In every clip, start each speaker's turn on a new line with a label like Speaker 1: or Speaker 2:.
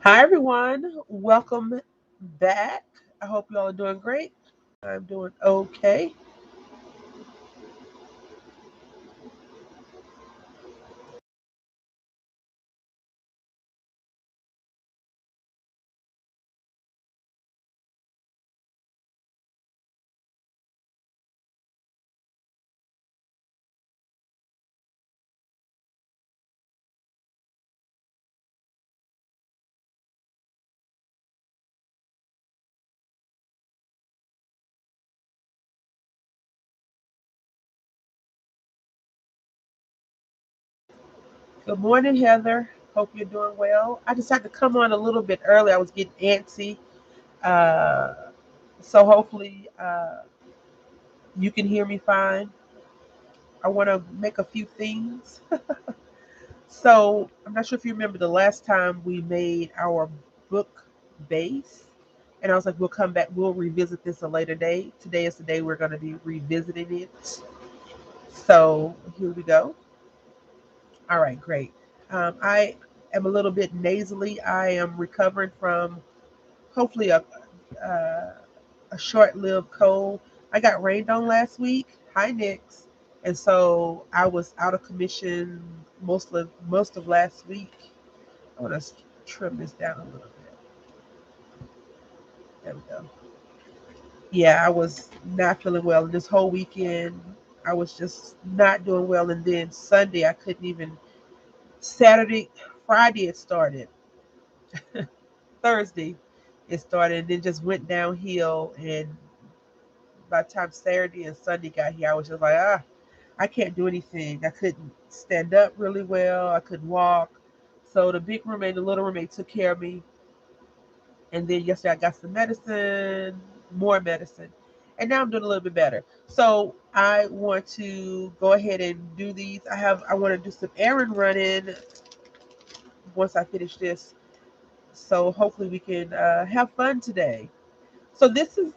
Speaker 1: Hi, everyone. Welcome back. I hope you all are doing great. I'm doing okay. Good morning, Heather. Hope you're doing well. I just had to come on a little bit early. I was getting antsy. Uh, so hopefully you can hear me fine. I want to make a few things. So I'm not sure if you remember the last time we made our book base. And I was like, we'll come back, we'll revisit this a later day. Today is the day we're going to be revisiting it. So here we go. All right, great. I am a little bit nasally. I am recovering from hopefully uh, a short-lived cold. I got rained on last week. Hi, Nix. And so I was out of commission most of last week. I want to trim this down a little bit. There we go. Yeah, I was not feeling well this whole weekend. I was just not doing well, and then Sunday I couldn't even. Saturday, Friday it started. Thursday it started and then just went downhill. And by the time Saturday and Sunday got here, I was just like, I can't do anything. I couldn't stand up really well. I couldn't walk. So the big roommate, the little roommate took care of me. And then yesterday I got some medicine, more medicine. And now I'm doing a little bit better. So I want to go ahead and do these. I want to do some errand running once I finish this. So hopefully we can have fun today. So this is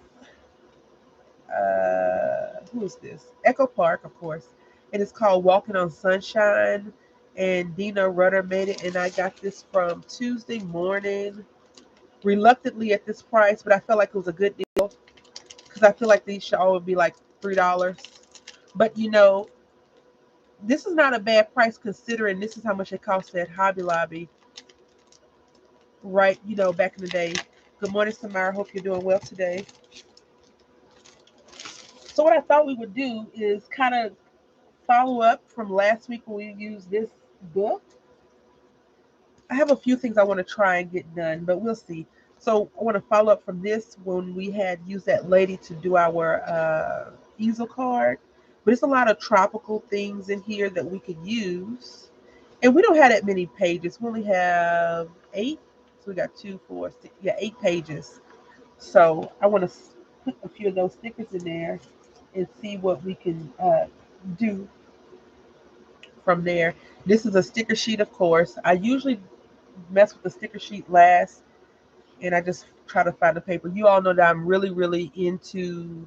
Speaker 1: who is this? Echo Park, of course. And it's called Walking on Sunshine. And Dina Rudder made it, and I got this from Tuesday morning, reluctantly at this price, but I felt like it was a good deal because I feel like these should always be like $3. But this is not a bad price considering this is how much it cost at Hobby Lobby, right? Back in the day. Good morning, Samara. Hope you're doing well today. So what I thought we would do is kind of follow up from last week when we used this book. I have a few things I want to try and get done, but we'll see. So I want to follow up from this when we had used that lady to do our easel card. But it's a lot of tropical things in here that we could use. And we don't have that many pages. We only have 8. So we got 2, 4, 6, yeah, 8 pages. So I want to put a few of those stickers in there and see what we can do from there. This is a sticker sheet, of course. I usually mess with the sticker sheet last, and I just try to find the paper. You all know that I'm really, really into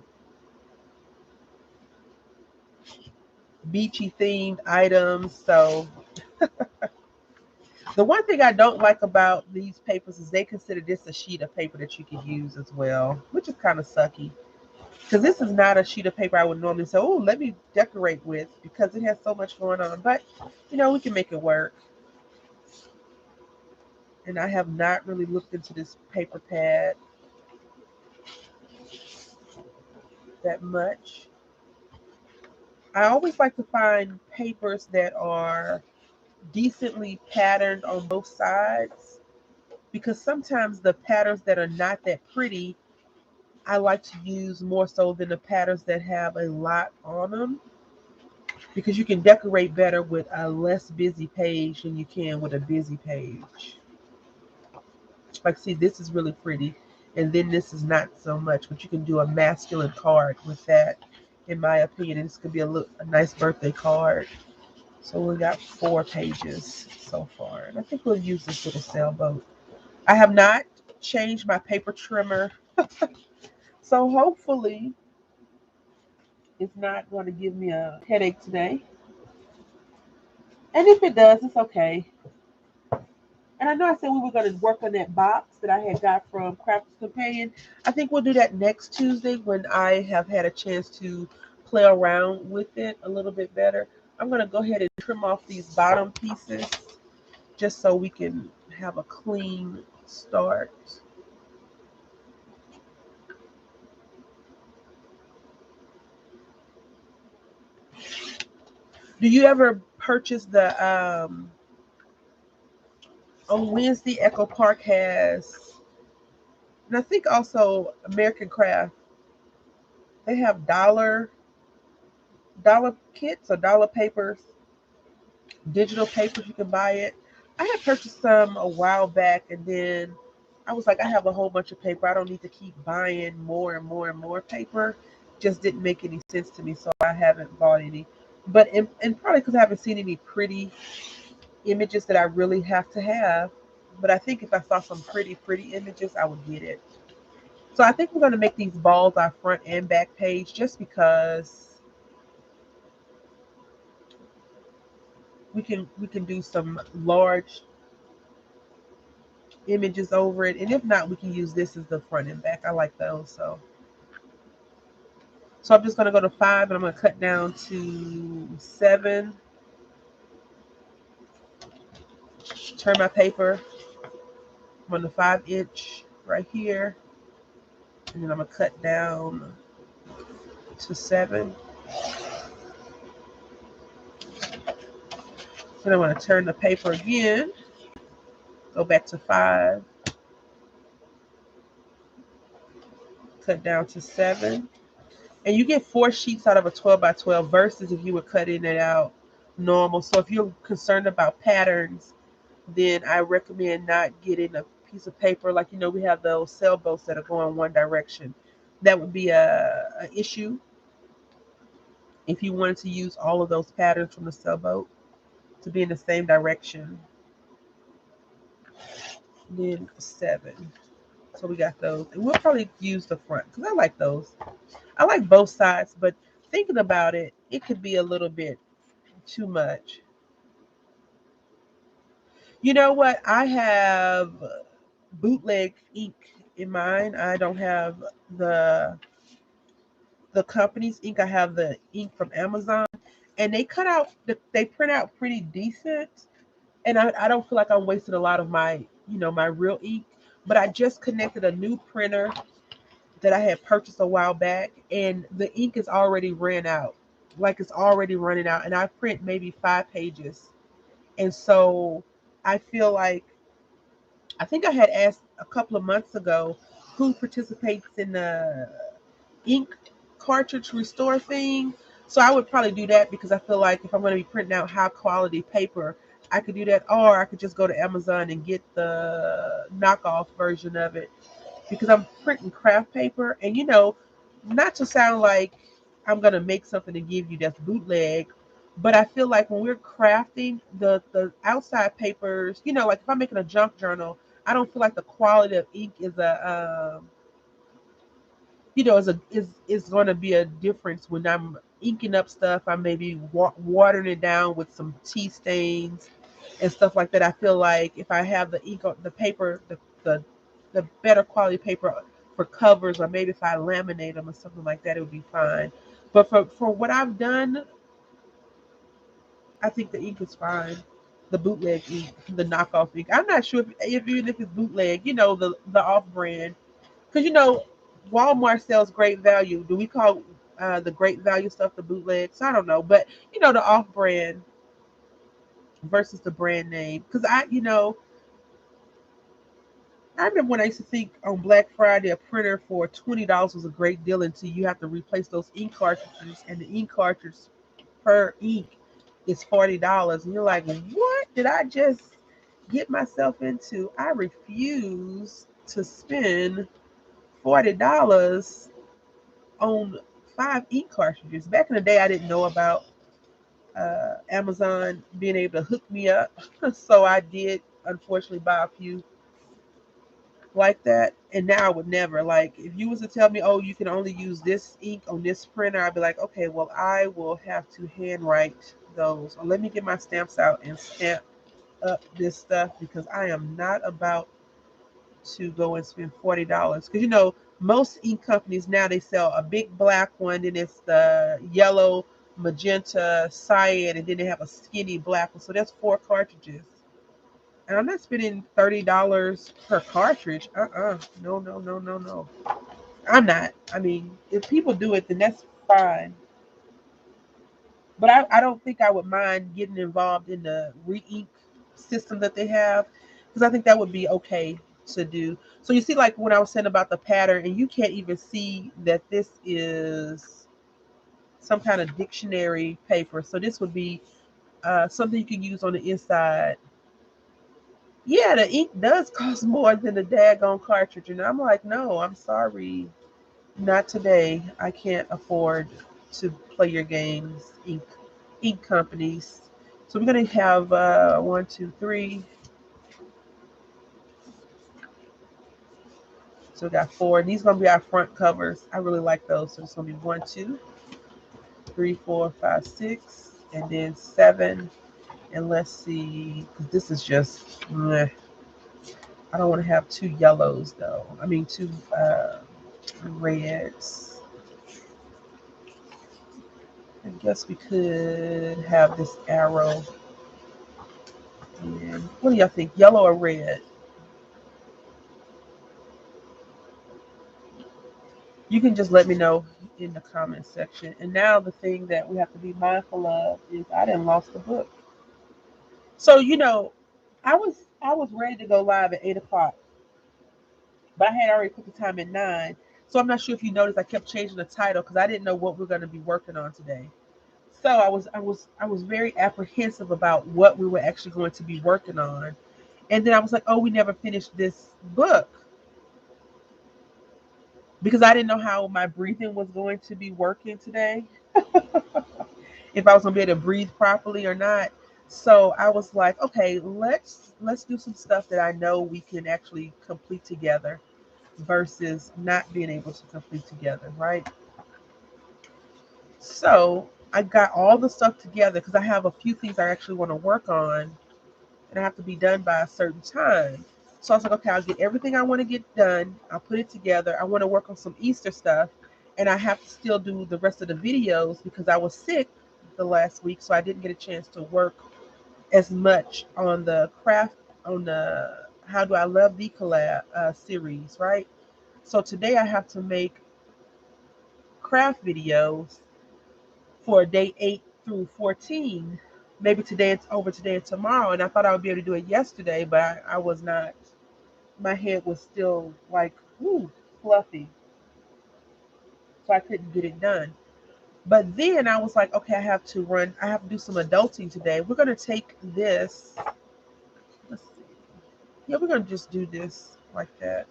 Speaker 1: beachy themed items. So the one thing I don't like about these papers is they consider this a sheet of paper that you could use as well, which is kind of sucky. Because this is not a sheet of paper I would normally say, oh, let me decorate with because it has so much going on. But, we can make it work. And I have not really looked into this paper pad that much. I always like to find papers that are decently patterned on both sides because sometimes the patterns that are not that pretty, I like to use more so than the patterns that have a lot on them because you can decorate better with a less busy page than you can with a busy page. Like, see, this is really pretty, and then this is not so much, but you can do a masculine card with that, in my opinion. And this could be a nice birthday card. So we got 4 pages so far. And I think we'll use this little sailboat. I have not changed my paper trimmer. So hopefully it's not going to give me a headache today. And if it does, it's okay. And I know I said we were going to work on that box that I had got from Crafters Companion. I think we'll do that next Tuesday when I have had a chance to play around with it a little bit better. I'm going to go ahead and trim off these bottom pieces just so we can have a clean start. Do you ever purchase the on Wednesday Echo Park has, and I think also American Craft, they have dollar kits or dollar papers, digital papers, you can buy it. I had purchased some a while back, and then I was like, I have a whole bunch of paper. I don't need to keep buying more and more and more paper. Just didn't make any sense to me, so I haven't bought any. But and probably because I haven't seen any pretty images that I really have to have. But I think if I saw some pretty images, I would get it. So I think we're going to make these balls our front and back page just because we can do some large images over it, and if not, we can use this as the front and back. I like those. So I'm just going to go to 5, and I'm going to cut down to 7. Turn my paper. I'm on the 5-inch right here, and then I'm going to cut down to 7. Then I'm going to turn the paper again, go back to 5, cut down to 7. And you get 4 sheets out of a 12 by 12 versus if you were cutting it out normal. So if you're concerned about patterns, then I recommend not getting a piece of paper like, we have those sailboats that are going one direction. That would be a issue if you wanted to use all of those patterns from the sailboat to be in the same direction. Then 7. So we got those. And we'll probably use the front because I like those. I like both sides, but thinking about it, it could be a little bit too much. You know what? I have bootleg ink in mine. I don't have the the company's ink. I have the ink from Amazon, and they print out pretty decent. And I don't feel like I'm wasting a lot of my real ink. But I just connected a new printer that I had purchased a while back, and the ink is already ran out. Like it's already running out, and I print maybe 5 pages. And so I feel like I think I had asked a couple of months ago who participates in the ink cartridge restore thing. So I would probably do that because I feel like if I'm going to be printing out high quality paper, I could do that, or I could just go to Amazon and get the knockoff version of it because I'm printing craft paper. And not to sound like I'm gonna make something to give you that's bootleg, but I feel like when we're crafting the outside papers, like if I'm making a junk journal, I don't feel like the quality of ink is is going to be a difference when I'm inking up stuff. I may be watering it down with some tea stains and stuff like that. I feel like if I have the ink on the paper, the better quality paper for covers, or maybe if I laminate them or something like that, it would be fine. But for what I've done, I think the ink is fine. The bootleg ink, the knockoff ink. I'm not sure if even if it's bootleg, the off brand, because Walmart sells Great Value. Do we call the Great Value stuff the bootlegs? I don't know, but the off brand versus the brand name. Because I remember when I used to think on Black Friday a printer for $20 was a great deal until you have to replace those ink cartridges, and the ink cartridge per ink is $40, and you're like, what did I just get myself into? I refuse to spend $40 on 5 ink cartridges. Back in the day, I didn't know about Amazon being able to hook me up, so I did unfortunately buy a few like that. And now I would never. Like if you was to tell me, oh, you can only use this ink on this printer, I'd be like, okay, well I will have to handwrite those. Or let me get my stamps out and stamp up this stuff because I am not about to go and spend $40. Because most ink companies now they sell a big black one, then it's the yellow, magenta, cyan, and then they have a skinny black one. So that's 4 cartridges. And I'm not spending $30 per cartridge. No, no, no, no, no. I'm not. I mean, if people do it, then that's fine. But I don't think I would mind getting involved in the re-ink system that they have because I think that would be okay to do. So you see, like when I was saying about the pattern, and you can't even see that this is some kind of dictionary paper. So this would be something you can use on the inside. Yeah, the ink does cost more than the daggone cartridge. And I'm like, no, I'm sorry. Not today. I can't afford to play your games, ink companies. So we're gonna have one, two, three. So we got four. These gonna be our front covers. I really like those. So it's gonna be one, two, three, four, five, six, and then seven. And let's see, because this is just. Meh. I don't want to have two yellows though. I mean two reds. I guess we could have this arrow. And what do y'all think? Yellow or red? You can just let me know in the comment section. And now the thing that we have to be mindful of is I didn't lost the book. So I was ready to go live at 8 o'clock, but I had already put the time at 9. So I'm not sure if you noticed I kept changing the title because I didn't know what we're going to be working on today. So I was very apprehensive about what we were actually going to be working on. And then I was like, oh, we never finished this book because I didn't know how my breathing was going to be working today, if I was gonna be able to breathe properly or not. So I was like, okay, let's do some stuff that I know we can actually complete together versus not being able to complete together, right? So I got all the stuff together because I have a few things I actually want to work on and I have to be done by a certain time. So I was like, okay, I'll get everything I want to get done. I'll put it together. I want to work on some Easter stuff, and I have to still do the rest of the videos because I was sick the last week, so I didn't get a chance to work as much on the craft on the How Do I Love Thee collab series, right? So today I have to make craft videos for day 8 through 14. Maybe today it's over today and tomorrow, and I thought I would be able to do it yesterday, but I was not. My head was still like, ooh, fluffy, so I couldn't get it done. But then I was like, okay, I have to do some adulting today. We're gonna take this. Let's see. Yeah, we're gonna just do this like that.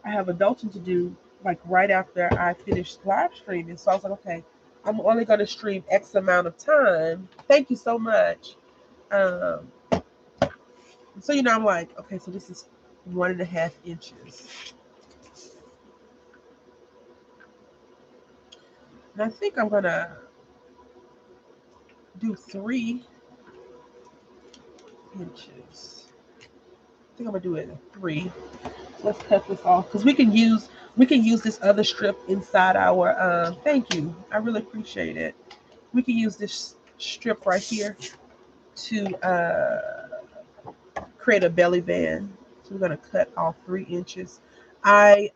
Speaker 1: I have adulting to do like right after I finish live streaming. So I was like, okay, I'm only gonna stream X amount of time. Thank you so much. Um, so I'm like, okay, so this is 1.5 inches. And I think I'm gonna do 3 inches. I think I'm gonna do it at 3. Let's cut this off because we can use this other strip inside our. Thank you, I really appreciate it. We can use this strip right here to create a belly band. So we're gonna cut off 3 inches. I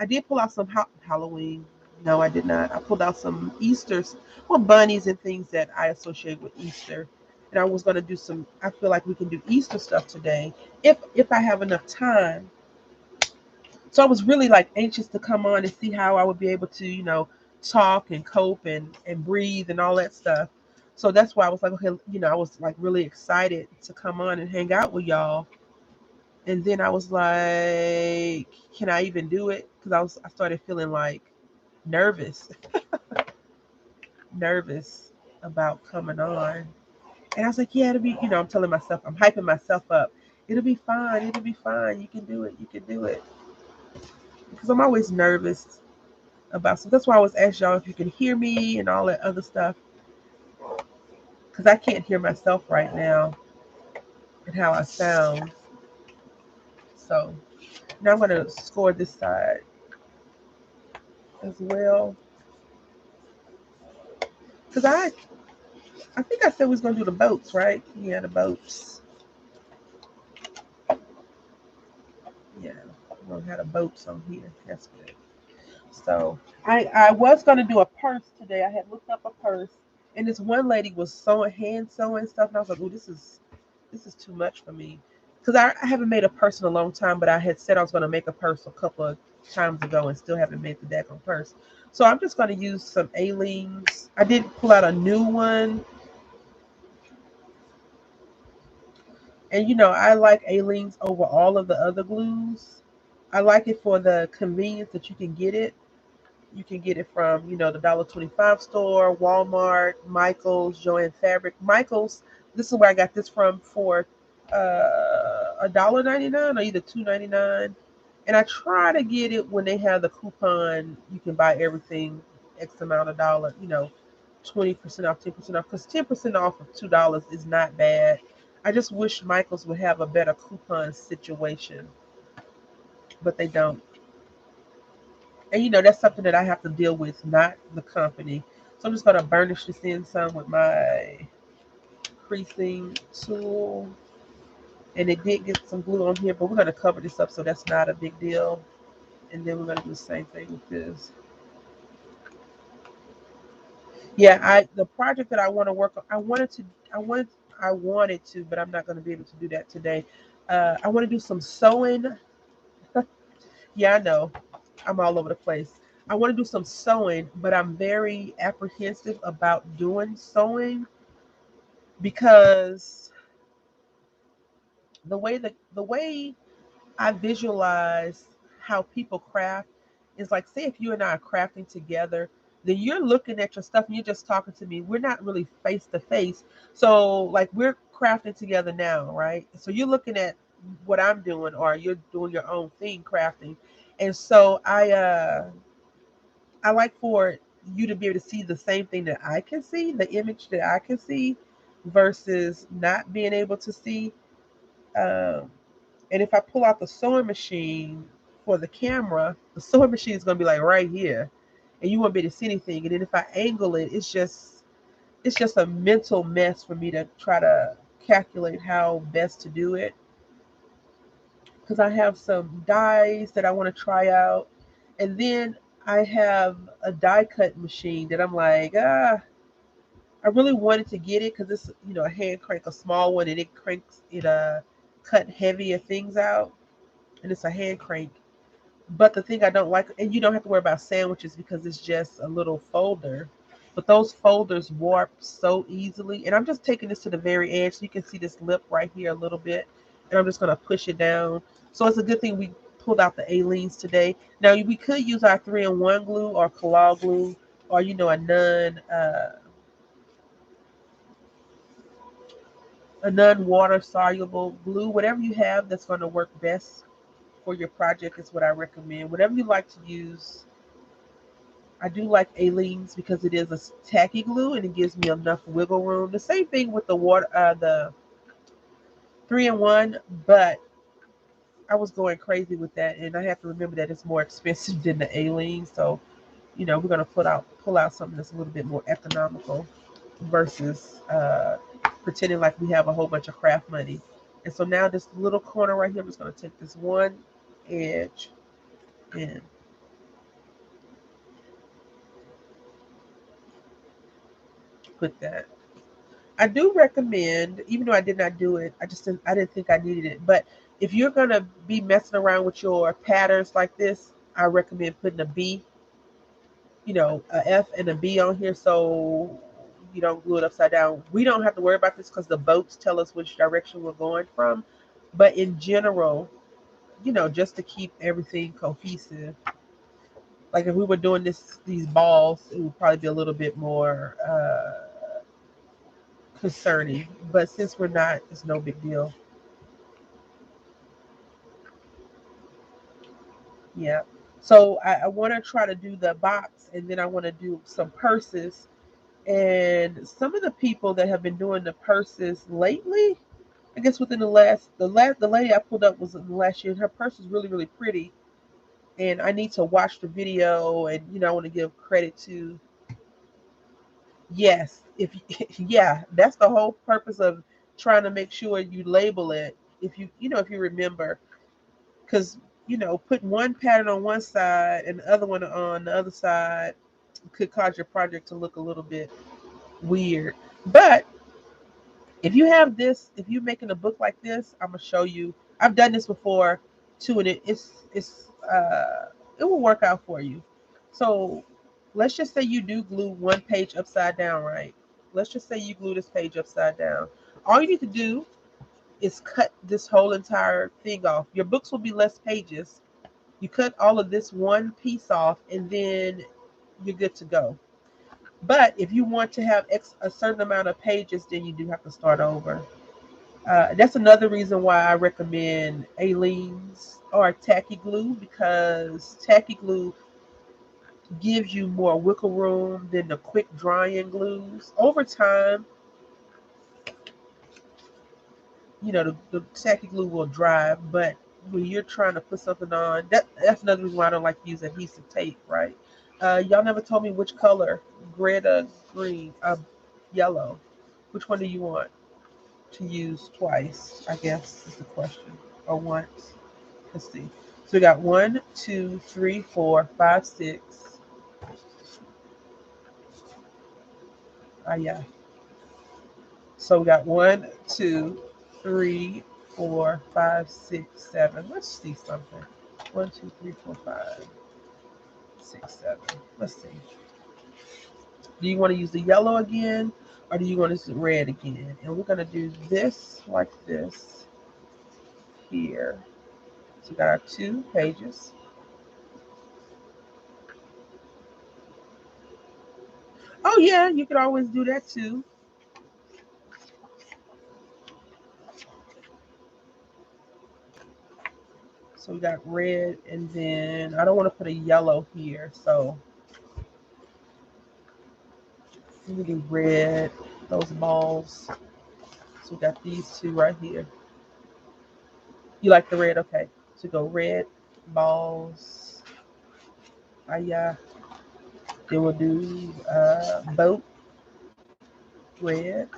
Speaker 1: did pull out some Halloween. No, I did not. I pulled out some Easter's, well, bunnies and things that I associate with Easter. And I was gonna do some. I feel like we can do Easter stuff today if I have enough time. So I was really like anxious to come on and see how I would be able to, talk and cope and breathe and all that stuff. So that's why I was like, okay, I was like really excited to come on and hang out with y'all. And then I was like, can I even do it? Because I started feeling like nervous, nervous about coming on. And I was like, yeah, it'll be, I'm telling myself, I'm hyping myself up. It'll be fine. It'll be fine. You can do it. You can do it. Because I'm always nervous about stuff. That's why I was asking y'all if you can hear me and all that other stuff. Because I can't hear myself right now. and how I sound. So now I'm gonna score this side as well. Cause I think I said we was gonna do the boats, right? Yeah, the boats. Yeah, we're gonna have the boats on here. That's good. So I was gonna do a purse today. I had looked up a purse, and this one lady was sewing, hand sewing stuff, and I was like, oh, this is too much for me, because I haven't made a purse in a long time. But I had said I was gonna make a purse a couple of times ago, and still haven't made the daggone purse. So I'm just gonna use some Aleene's. I did pull out a new one, and I like Aleene's over all of the other glues. I like it for the convenience that you can get it. You can get it from, the $1.25 store, Walmart, Michaels, Joann Fabric. Michaels, this is where I got this from for $1.99 or either $2.99. And I try to get it when they have the coupon. You can buy everything X amount of dollar, 20% off, 10% off. Because 10% off of $2 is not bad. I just wish Michaels would have a better coupon situation, but they don't. And that's something that I have to deal with, not the company. So I'm just gonna burnish this in some with my creasing tool. And it did get some glue on here, but we're gonna cover this up so that's not a big deal. And then we're gonna do the same thing with this. Yeah, the project that I want to work on, I wanted to, but I'm not gonna be able to do that today. I want to do some sewing. Yeah, I know. I'm all over the place. I want to do some sewing, but I'm very apprehensive about doing sewing because the way I visualize how people craft is like, say if you and I are crafting together, then you're looking at your stuff and you're just talking to me. We're not really face to face. So like we're crafting together now, right? So you're looking at what I'm doing or you're doing your own thing crafting. And so I like for you to be able to see the same thing that I can see, the image that I can see, versus not being able to see. Um, and if I pull out the sewing machine for the camera, the sewing machine is going to be like right here, and you won't be able to see anything. And then if I angle it, it's just a mental mess for me to try to calculate how best to do it because I have some dies that I want to try out, and then I have a die cut machine that I'm like, I really wanted to get it because it's a hand crank, a small one, and it cranks it cut heavier things out, and it's a hand crank. But the thing I don't like, and you don't have to worry about sandwiches because it's just a little folder. But those folders warp so easily. And I'm just taking this to the very edge so you can see this lip right here a little bit. And I'm just going to push it down. So it's a good thing we pulled out the Aleene's today. Now, we could use our 3-in-1 glue or Kalal glue or, a non-water soluble glue. Whatever you have that's going to work best for your project is what I recommend. Whatever you like to use. I do like Aleene's because it is a tacky glue and it gives me enough wiggle room. The same thing with the 3-in-1, but I was going crazy with that, and I have to remember that it's more expensive than the Aleene's. So, we're gonna pull out something that's a little bit more economical versus pretending like we have a whole bunch of craft money. And so now this little corner right here, I'm just gonna take this one edge and put that. I do recommend, even though I did not do it, I didn't think I needed it. But if you're gonna be messing around with your patterns like this, I recommend putting a B, a F and a B on here so you don't glue it upside down. We don't have to worry about this because the boats tell us which direction we're going from. But in general, just to keep everything cohesive, like if we were doing these balls, it would probably be a little bit more concerning. But since we're not, it's no big deal. Yeah. So I want to try to do the box and then I want to do some purses. And some of the people that have been doing the purses lately, I guess within the lady I pulled up was in the last year, and her purse is really, really pretty. And I need to watch the video, and I want to give credit to, yes, if yeah, that's the whole purpose of trying to make sure you label it. If if you remember, because putting one pattern on one side and the other one on the other side could cause your project to look a little bit weird. But if you have this, if you're making a book like this, I'm gonna show you. I've done this before too, and it will work out for you. So let's just say you do glue one page upside down, right? Let's just say you glue this page upside down. All you need to do is cut this whole entire thing off. Your books will be less pages. You cut all of this one piece off, and then you're good to go. But if you want to have a certain amount of pages, then you do have to start over. That's another reason why I recommend Aleene's or Tacky Glue, because Tacky Glue gives you more wiggle room than the quick drying glues. Over time, the Tacky Glue will dry, but when you're trying to put something on, that's another reason why I don't like to use adhesive tape, right? Y'all never told me which color, red or green, yellow. Which one do you want to use twice? I guess is the question, or once. Let's see. So we got 1, 2, 3, 4, 5, 6. Yeah. So we got 1, 2, 3, 4, 5, 6, 7. Let's see something. 1, 2, 3, 4, 5, 6, 7. Let's see. Do you want to use the yellow again, or do you want to use the red again? And we're gonna do this like this here. So we got our 2 pages. Oh yeah, you could always do that too. So we got red, and then I don't want to put a yellow here, so we do red, those balls. So we got these two right here. You like the red? Okay. So go red, balls. Yeah. Then we'll do boat, red.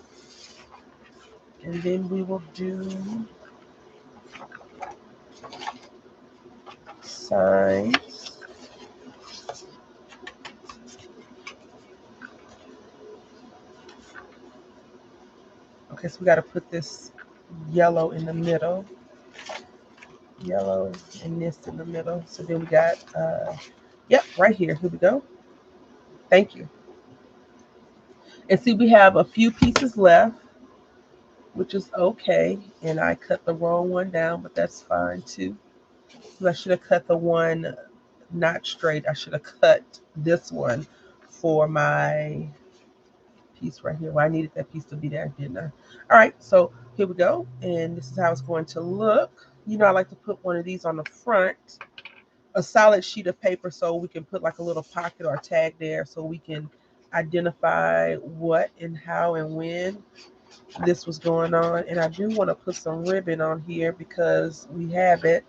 Speaker 1: And then we will do signs. Okay, so we got to put this yellow in the middle. Yellow and this in the middle. So then we got, yep, right here. Here we go. Thank you. And see, we have a few pieces left, which is okay. And I cut the wrong one down, but that's fine too. I should have cut the one not straight. I should have cut this one for my piece right here. Well, I needed that piece to be there, didn't I? All right, so here we go. And this is how it's going to look. I like to put one of these on the front, a solid sheet of paper, so we can put like a little pocket or tag there so we can identify what and how and when this was going on. And I do want to put some ribbon on here because we have it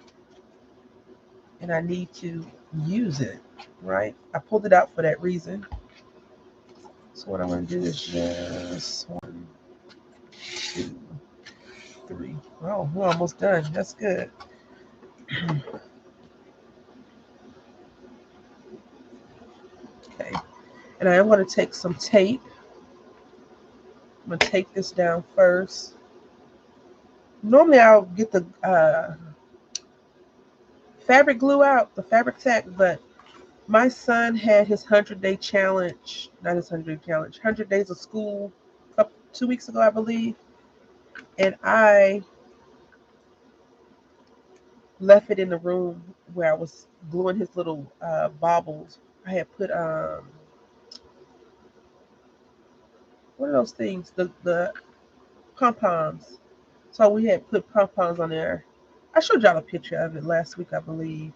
Speaker 1: and I need to use it, right? I pulled it out for that reason. So what I'm going to do is just 1, 2, 3. Oh, we're almost done. That's good. Okay. And I am going to take some tape. I'm going to take this down first. Normally I'll get the fabric glue out, the fabric tack, but my son had his 100-day challenge, not his 100-day challenge, 100 days of school 2 weeks ago, I believe. And I left it in the room where I was gluing his little baubles. I had put what are those things? The pom poms. So we had put pom poms on there. I showed y'all a picture of it last week, I believe.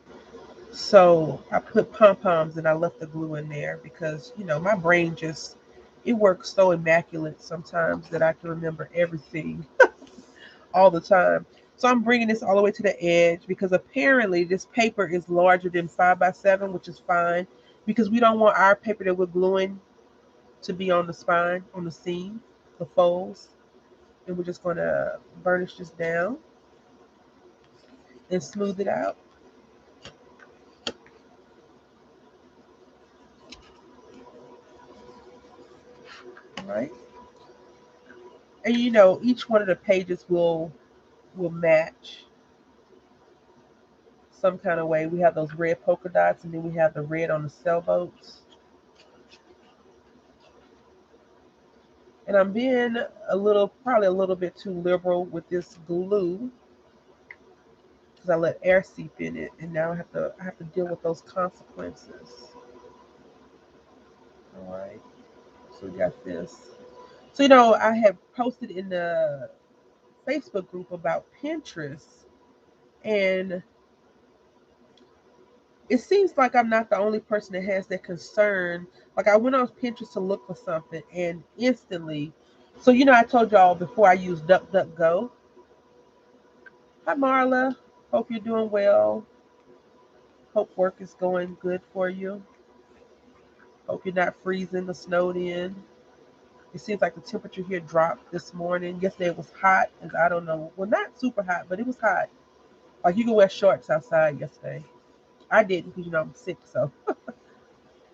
Speaker 1: So I put pom poms and I left the glue in there because my brain just it works so immaculate sometimes that I can remember everything all the time. So I'm bringing this all the way to the edge because apparently this paper is larger than 5x7, which is fine because we don't want our paper that we're gluing to be on the spine, on the seam, the folds. And we're just going to burnish this down and smooth it out. All right. And each one of the pages will match some kind of way. We have those red polka dots, and then we have the red on the sailboats. And I'm being probably a little bit too liberal with this glue because I let air seep in it, and now I have to deal with those consequences. All right, so we got this. So I have posted in the Facebook group about Pinterest, and it seems like I'm not the only person that has that concern. Like I went on Pinterest to look for something, and instantly, so I told y'all before I used DuckDuckGo. Hi Marla, hope you're doing well. Hope work is going good for you. Hope you're not freezing or snowed in. It seems like the temperature here dropped this morning. Yesterday it was hot, and I don't know. Well, not super hot, but it was hot. Like you could wear shorts outside yesterday. I didn't because I'm sick, so.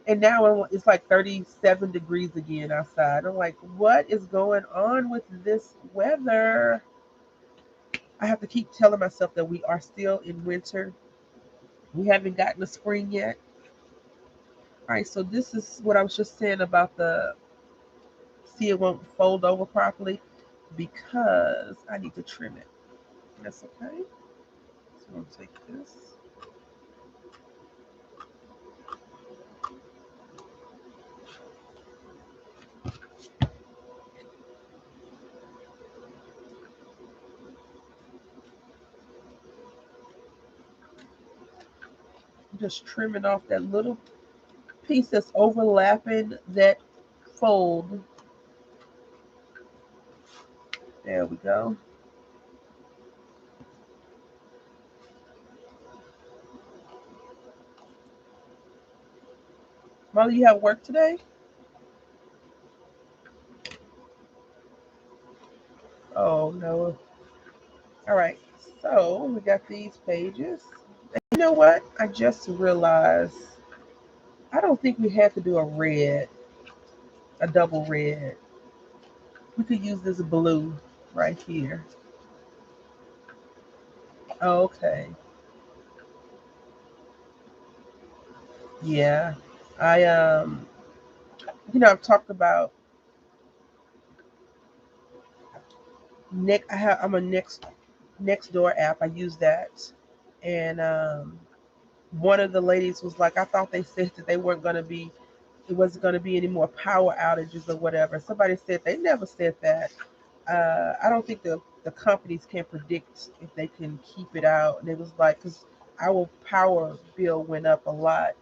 Speaker 1: And now it's like 37 degrees again outside. I'm like, what is going on with this weather? I have to keep telling myself that we are still in winter. We haven't gotten to spring yet. All right, so this is what I was just saying about the see it won't fold over properly because I need to trim it. That's okay. So I'm gonna take this. I'm just trimming off that little piece that's overlapping that fold. There we go. Molly, you have work today? Oh no. All right. So we got these pages. And you know what? I just realized I don't think we had to do a double red. We could use this blue right here. Okay. Yeah. I I've talked about I'm a next door app. I use that. And one of the ladies was like, I thought they said that they weren't going to be, it wasn't going to be any more power outages or whatever. Somebody said they never said that. I don't think the companies can predict if they can keep it out. And it was like, because our power bill went up a lot,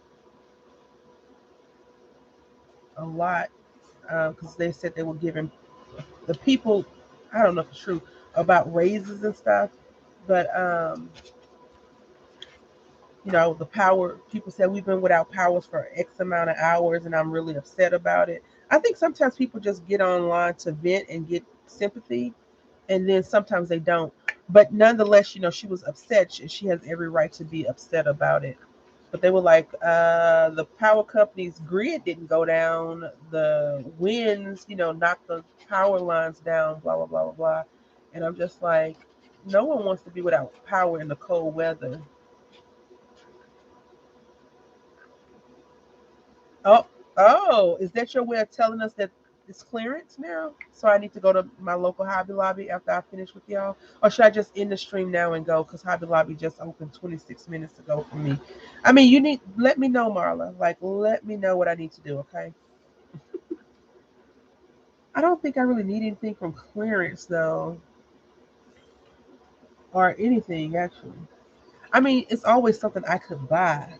Speaker 1: because they said they were giving the people, I don't know if it's true, about raises and stuff. But the power, people said we've been without powers for X amount of hours, and I'm really upset about it. I think sometimes people just get online to vent and get sympathy, and then sometimes they don't. But nonetheless, she was upset, and she has every right to be upset about it. But they were like, the power company's grid didn't go down, the winds, knocked the power lines down, blah blah blah blah blah. And I'm just like, no one wants to be without power in the cold weather. Oh, oh, is that your way of telling us that it's clearance now? So I need to go to my local Hobby Lobby after I finish with y'all? Or should I just end the stream now and go? Because Hobby Lobby just opened 26 minutes ago for me. I mean, let me know, Marla. Like, let me know what I need to do, okay? I don't think I really need anything from clearance, though, or anything, actually. I mean, it's always something I could buy,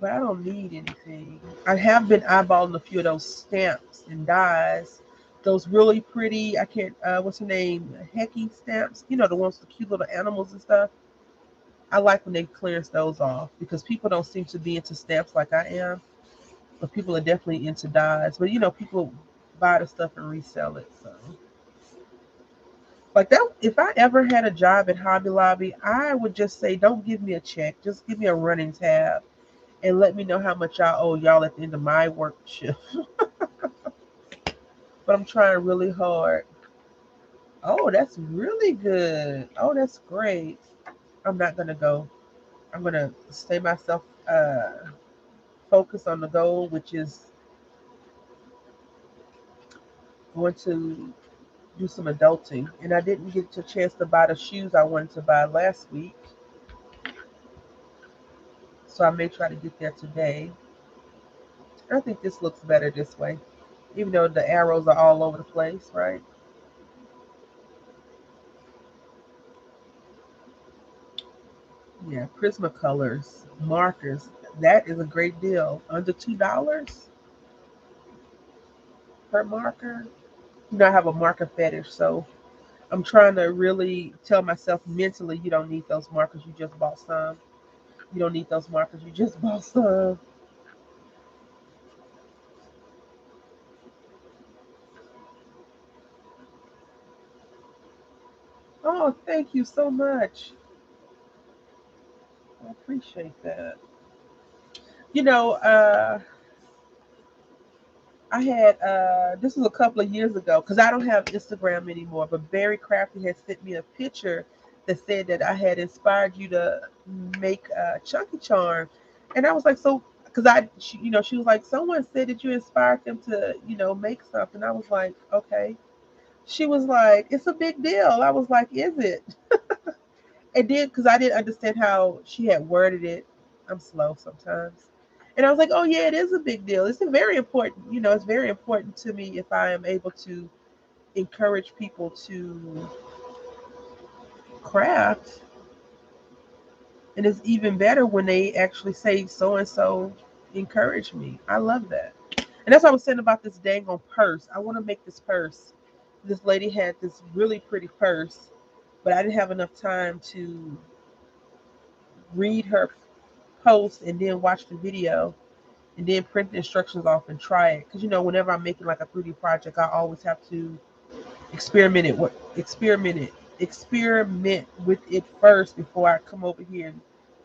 Speaker 1: but I don't need anything. I have been eyeballing a few of those stamps and dies, those really pretty, I can't, what's her name? Hecky stamps. You know, the ones with the cute little animals and stuff. I like when they clearance those off because people don't seem to be into stamps like I am. But people are definitely into dies. But you know, people buy the stuff and resell it. So like that, if I ever had a job at Hobby Lobby, I would just say, don't give me a check. Just give me a running tab and let me know how much I owe y'all at the end of my work shift. But I'm trying really hard. Oh, that's really good. Oh, that's great. I'm not gonna go. I'm gonna stay myself focused on the goal, which is going to do some adulting. And I didn't get a chance to buy the shoes I wanted to buy last week, so I may try to get there today. I think this looks better this way, even though the arrows are all over the place, right? Yeah, Prismacolors markers. That is a great deal. Under $2 per marker. You know, I have a marker fetish, so I'm trying to really tell myself mentally, you don't need those markers. You just bought some. You don't need those markers. You just bought some. Oh, thank you so much. I appreciate that. You know, I had this was a couple of years ago because I don't have Instagram anymore. But Barry Crafty had sent me a picture that said that I had inspired you to make Chunky Charm, and I was like, so because she was like, someone said that you inspired them to make something. I was like, okay. She was like, it's a big deal. I was like, is it? It did because I didn't understand how she had worded it. I'm slow sometimes. And I was like, oh, yeah, it is a big deal. It's a very important, it's very important to me if I am able to encourage people to craft. And it's even better when they actually say so and so encourage me. I love that. And that's what I was saying about this dang on purse. I want to make this purse. This lady had this really pretty purse, but I didn't have enough time to read her post and then watch the video and then print the instructions off and try it. Because whenever I'm making like a 3D project, I always have to experiment it, experiment with it first before I come over here and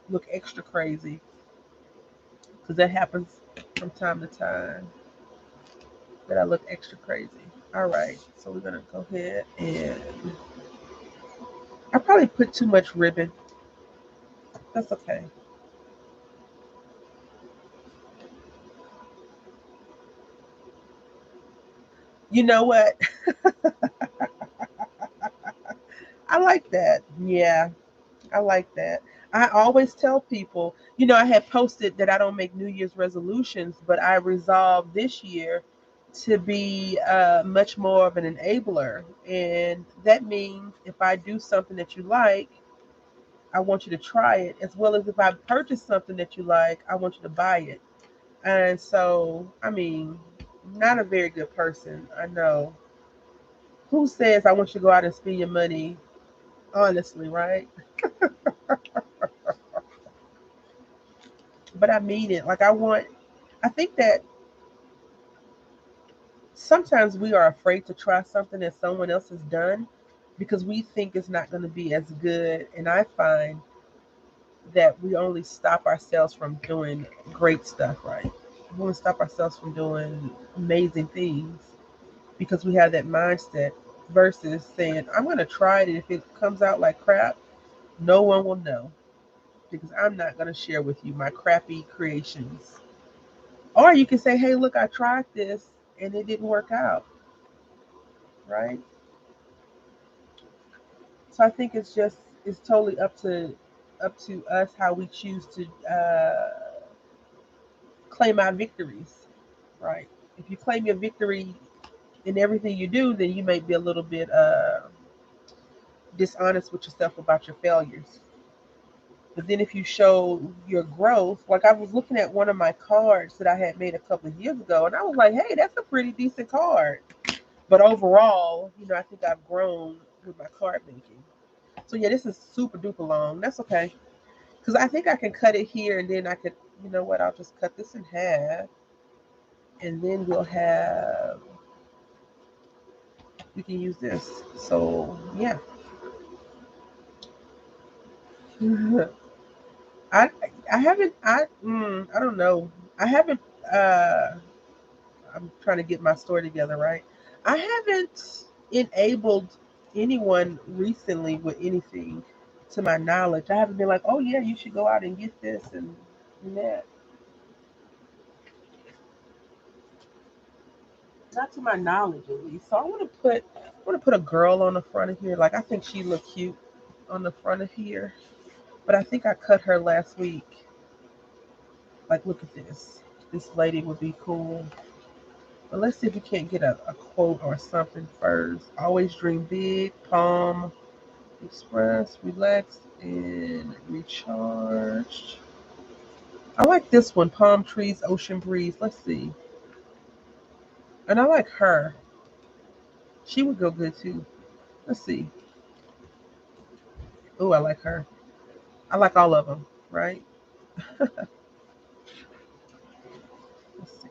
Speaker 1: look extra crazy. Because that happens from time to time that I look extra crazy. All right, so we're gonna go ahead and I probably put too much ribbon. That's okay. You know what? I like that. Yeah, I like that. I always tell people, I had posted that I don't make New Year's resolutions, but I resolved this year to be much more of an enabler. And that means if I do something that you like, I want you to try it, as well as if I purchase something that you like, I want you to buy it. And so, I mean, not a very good person, I know. Who says I want you to go out and spend your money honestly, right? But I mean it. I think that sometimes we are afraid to try something that someone else has done because we think it's not going to be as good. And I find that we only stop ourselves from doing great stuff, right? We want to stop ourselves from doing amazing things because we have that mindset versus saying, I'm going to try it. And if it comes out like crap, no one will know because I'm not going to share with you my crappy creations. Or you can say, hey, look, I tried this and it didn't work out, right? So I think it's totally up to us how we choose to claim our victories, right? If you claim your victory in everything you do, then you may be a little bit dishonest with yourself about your failures. But then if you show your growth, like I was looking at one of my cards that I had made a couple of years ago, and I was like, hey, that's a pretty decent card. But overall, I think I've grown with my card making. So yeah, this is super duper long. That's okay. Because I think I can cut it here and then I could, you know what, I'll just cut this in half. And then we can use this. So yeah. I I haven't I don't know. I haven't uh I'm trying to get my story together, right? I haven't enabled anyone recently with anything to my knowledge. I haven't been like, oh yeah, you should go out and get this and that. Not to my knowledge at least. So I want to put a girl on the front of here. Like I think she look cute on the front of here. But I think I cut her last week. Like look at this. This lady would be cool. But let's see if we can't get a quote or something first. Always dream big, Palm Express, relax and recharged. I like this one, palm trees, ocean breeze. Let's see. And I like her. She would go good too. Let's see. Oh, I like her. I like all of them, right? Let's see.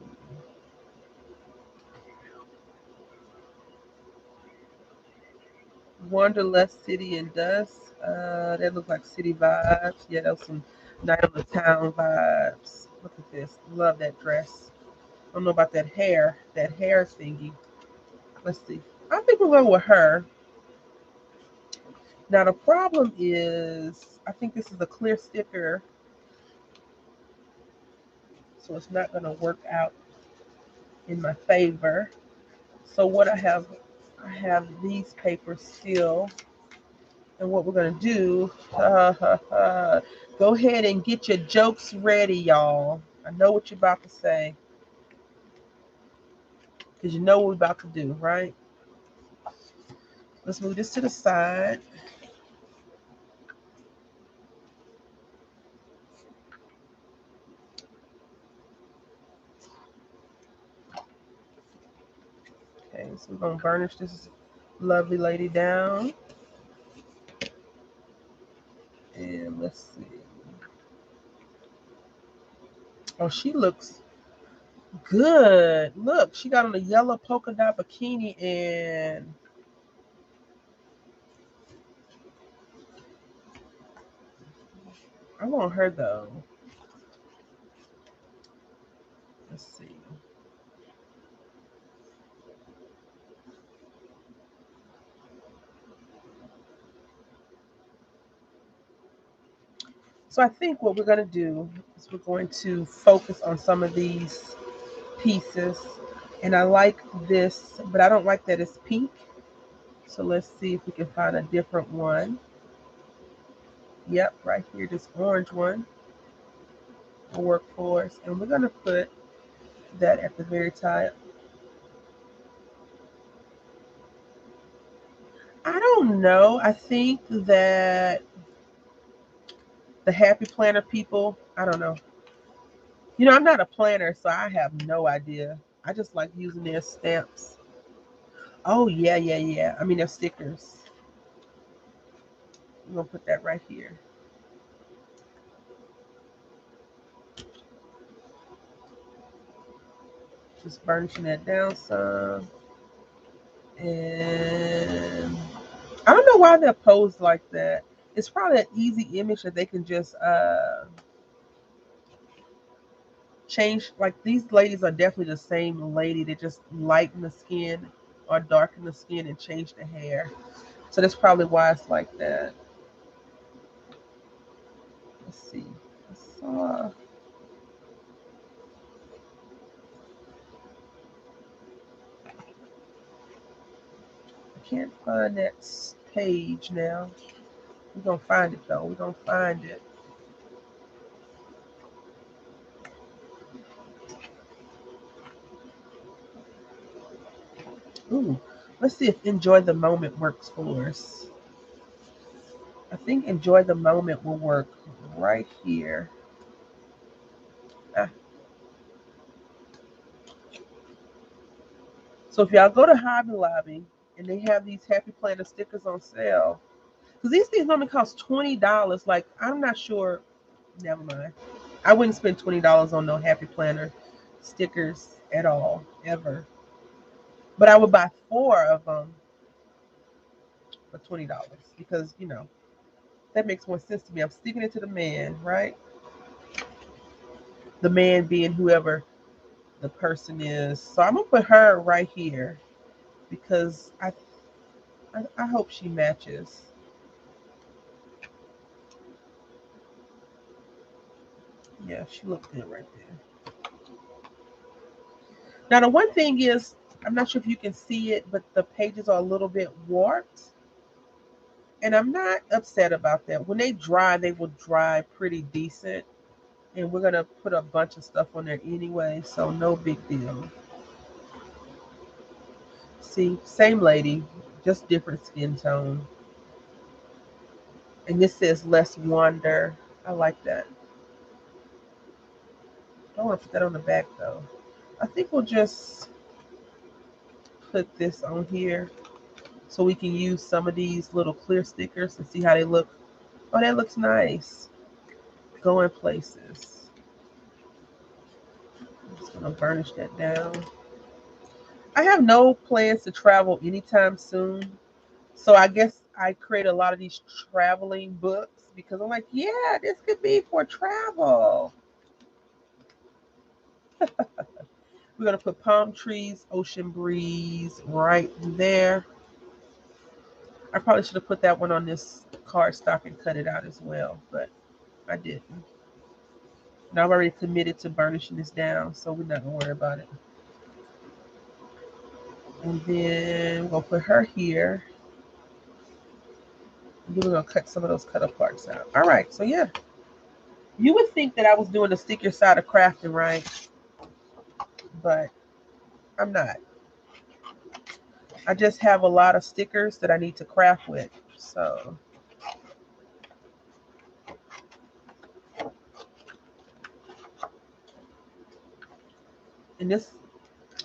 Speaker 1: Wanderlust City and Dust. That looks like city vibes. Yeah, that was some night on the town vibes. Look at this. Love that dress. I don't know about that hair thingy. Let's see. I think we'll go with her. Now the problem is, I think this is a clear sticker, so it's not going to work out in my favor. So what I have these papers still, and what we're going to do, go ahead and get your jokes ready, y'all. I know what you're about to say, because you know what we're about to do, right? Let's move this to the side. Okay, so we're going to burnish this lovely lady down. And let's see. Oh, she looks good. Look, she got on a yellow polka dot bikini, and I want her though. Let's see. So I think what we're going to do is we're going to focus on some of these pieces. And I like this, but I don't like that it's pink. So let's see if we can find a different one. Yep, right here, this orange one will work for us. And we're going to put that at the very top. I don't know. I think that the happy planner people, I don't know. I'm not a planner, so I have no idea. I just like using their stamps. Oh, yeah, yeah, yeah. I mean, their stickers. I'm going to put that right here. Just burnishing that down some. And I don't know why they're posed like that. It's probably an easy image that they can just change. Like these ladies are definitely the same lady. They just lighten the skin or darken the skin and change the hair. So that's probably why it's like that. Let's see. I saw. I can't find that page now. We're gonna find it though. We're gonna find it. Ooh, let's see if enjoy the moment works for us. I think enjoy the moment will work right here. Ah, So if y'all go to Hobby Lobby and they have these Happy Planner stickers on sale, because these things only cost $20. Like, I'm not sure. Never mind. I wouldn't spend $20 on no Happy Planner stickers at all, ever. But I would buy four of them for $20 because, that makes more sense to me. I'm sticking it to the man, right? The man being whoever the person is. So I'm gonna put her right here because I hope she matches. Yeah, she looks good right there. Now the one thing is, I'm not sure if you can see it, but the pages are a little bit warped. And I'm not upset about that. When they dry, they will dry pretty decent. And we're gonna put a bunch of stuff on there anyway, so no big deal. See, same lady, just different skin tone. And this says less wander. I like that. I don't want to put that on the back though. I think we'll just put this on here so we can use some of these little clear stickers and see how they look. Oh, that looks nice. Going places. I'm just gonna burnish that down. I have no plans to travel anytime soon. So I guess I create a lot of these traveling books because I'm like, yeah, this could be for travel. We're gonna put palm trees, ocean breeze right there. I probably should have put that one on this cardstock and cut it out as well, but I didn't. And I've already committed to burnishing this down, so we're not gonna worry about it. And then we'll put her here. And then we're gonna cut some of those cut parts out. All right, so yeah. You would think that I was doing the stick your side of crafting, right? But I'm not. I just have a lot of stickers that I need to craft with. So, and this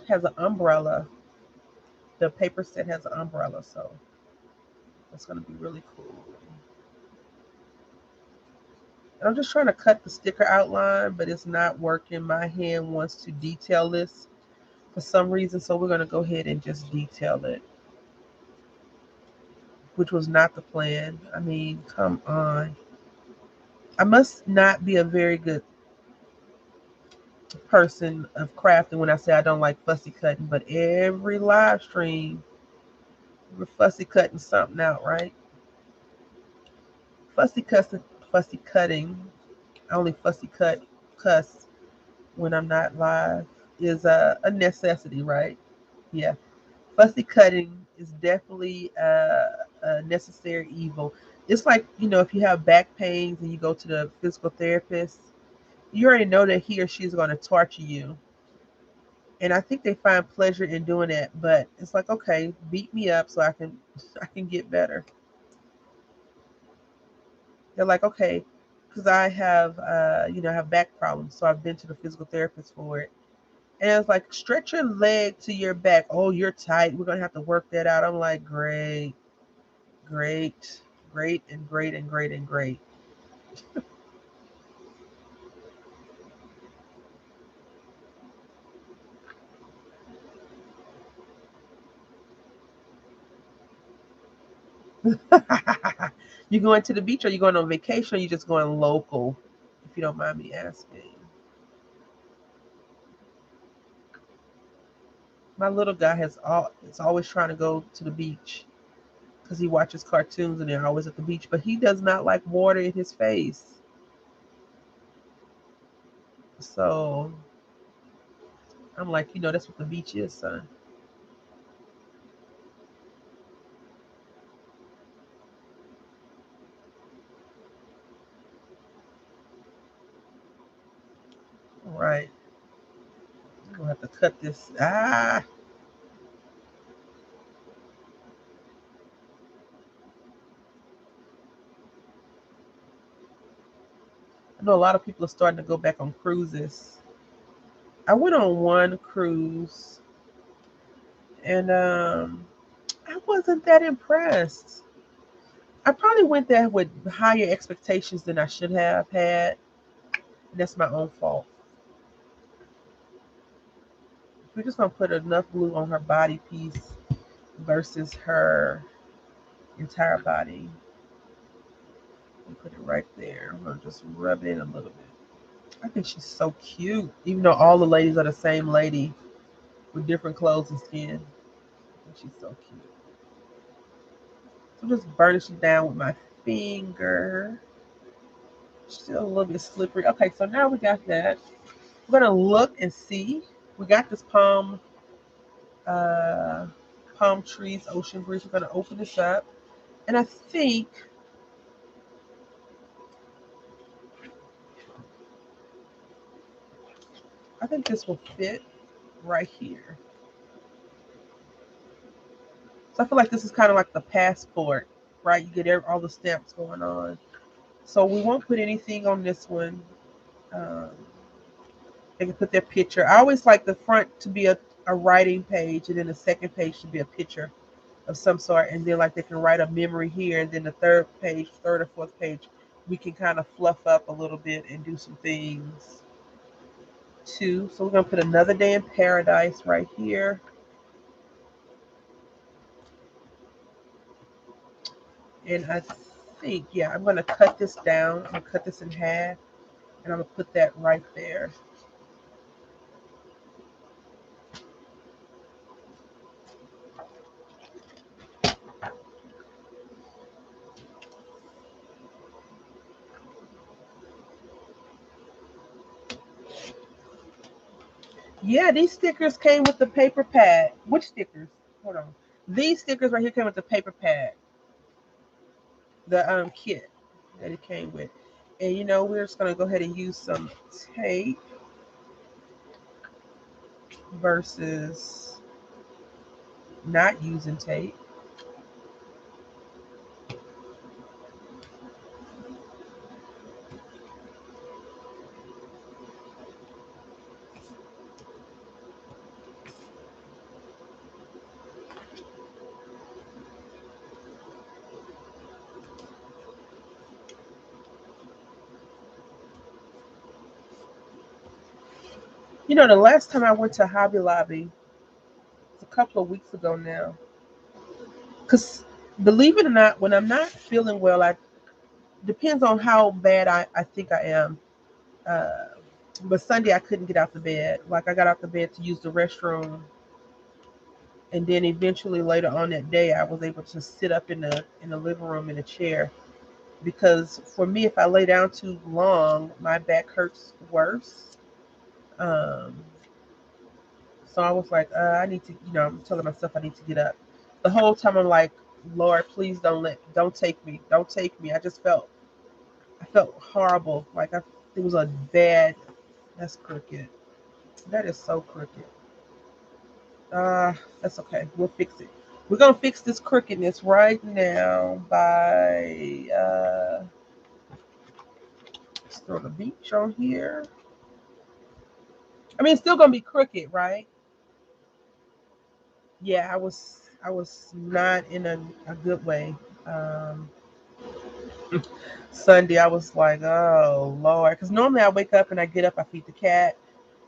Speaker 1: has an umbrella. The paper set has an umbrella, so that's gonna be really cool. And I'm just trying to cut the sticker outline, but it's not working. My hand wants to detail this for some reason, so we're gonna go ahead and just detail it, which was not the plan. I mean, come on. I must not be a very good person of crafting when I say I don't like fussy cutting, but every live stream we're fussy cutting something out, right? Fussy cussing, fussy cutting. I only fussy cuss when I'm not live is a necessity, right? Yeah, fussy cutting is definitely a necessary evil. It's like, if you have back pains and you go to the physical therapist, you already know that he or she is going to torture you. And I think they find pleasure in doing that, but it's like, okay, beat me up so I can get better. They're like, okay, because I have I have back problems, so I've been to the physical therapist for it. And it's like, stretch your leg to your back. Oh, you're tight. We're gonna have to work that out. I'm like, great, great, great, and great, and great, and great. You going to the beach, or you going on vacation, or you just going local? If you don't mind me asking. My little guy is always trying to go to the beach because he watches cartoons and they're always at the beach, but he does not like water in his face. So I'm like, that's what the beach is, son. All right. I'm gonna have to cut this. I know a lot of people are starting to go back on cruises. I went on one cruise And I wasn't that impressed. I probably went there with higher expectations than I should have had. And that's my own fault. We're just gonna put enough glue on her body piece versus her entire body. And put it right there. I'm gonna just rub it in a little bit. I think she's so cute. Even though all the ladies are the same lady with different clothes and skin. I think she's so cute. So just burnish it down with my finger. Still a little bit slippery. Okay, so now we got that. We're gonna look and see. We got this uh, palm trees, ocean breeze. We're gonna open this up, and I think this will fit right here. So I feel like this is kind of like the passport, right? You get all the stamps going on. So we won't put anything on this one. Um, they can put their picture. I always like the front to be a writing page, and then the second page to be a picture of some sort, and then like they can write a memory here, and then the third or fourth page, we can kind of fluff up a little bit and do some things too. So we're gonna put another day in paradise right here, and I think yeah, I'm gonna cut this down. I'm gonna cut this in half, and I'm gonna put that right there. Yeah, these stickers came with the paper pad. Which stickers? Hold on. These stickers right here came with the paper pad, the kit that it came with. And we're just gonna go ahead and use some tape versus not using tape. The last time I went to Hobby Lobby, it's a couple of weeks ago now. Cause believe it or not, when I'm not feeling well, I depends on how bad I think I am. Uh, but Sunday I couldn't get out the bed. Like I got out the bed to use the restroom, and then eventually later on that day I was able to sit up in the living room in a chair because for me if I lay down too long my back hurts worse. Um, so I was like, I need to, I'm telling myself I need to get up. The whole time I'm like, Lord, please don't take me, don't take me. I felt horrible. Like it was a bad. That's crooked. That is so crooked. That's okay. We'll fix it. We're gonna fix this crookedness right now by let's throw the beach on here. I mean, it's still gonna be crooked, right? Yeah, I was not in a good way. Um, Sunday, I was like, oh Lord, because normally I wake up and I get up, I feed the cat,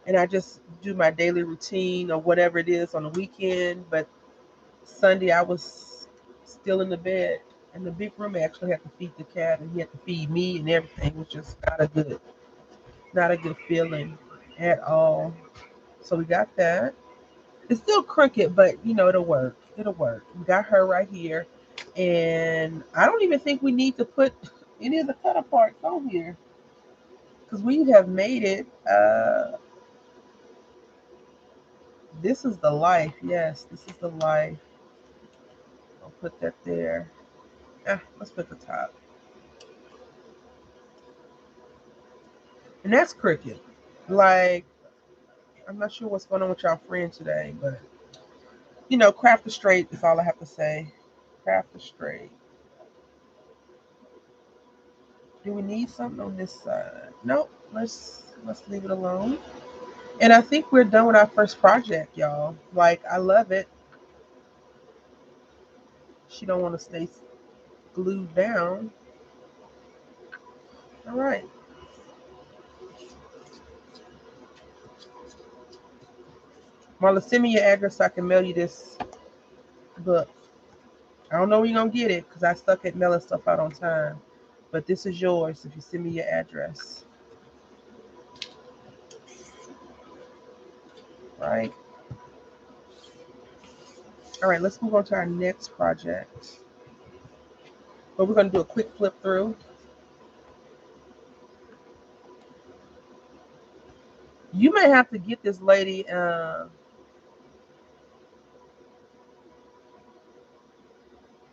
Speaker 1: and I just do my daily routine or whatever it is on the weekend. But Sunday, I was still in the bed, and the big room actually had to feed the cat, and he had to feed me, and everything. It was just not a good feeling at all. So we got that. It's still crooked, but it'll work. It'll work. We got her right here, and I don't even think we need to put any of the cut parts on here because we have made it. This is the life. Yes, this is the life. I'll put that there. Let's put the top, and that's crooked. Like I'm not sure what's going on with y'all friend today, but craft the straight is all I have to say. Craft the straight. Do we need something on this side? Nope. Let's leave it alone. And I think we're done with our first project, y'all. Like I love it. She don't want to stay glued down. All right. Marla, send me your address so I can mail you this book. I don't know when you're gonna get it because I stuck at mailing stuff out on time. But this is yours if you send me your address. Right? All right, let's move on to our next project. But we're gonna do a quick flip through. You may have to get this lady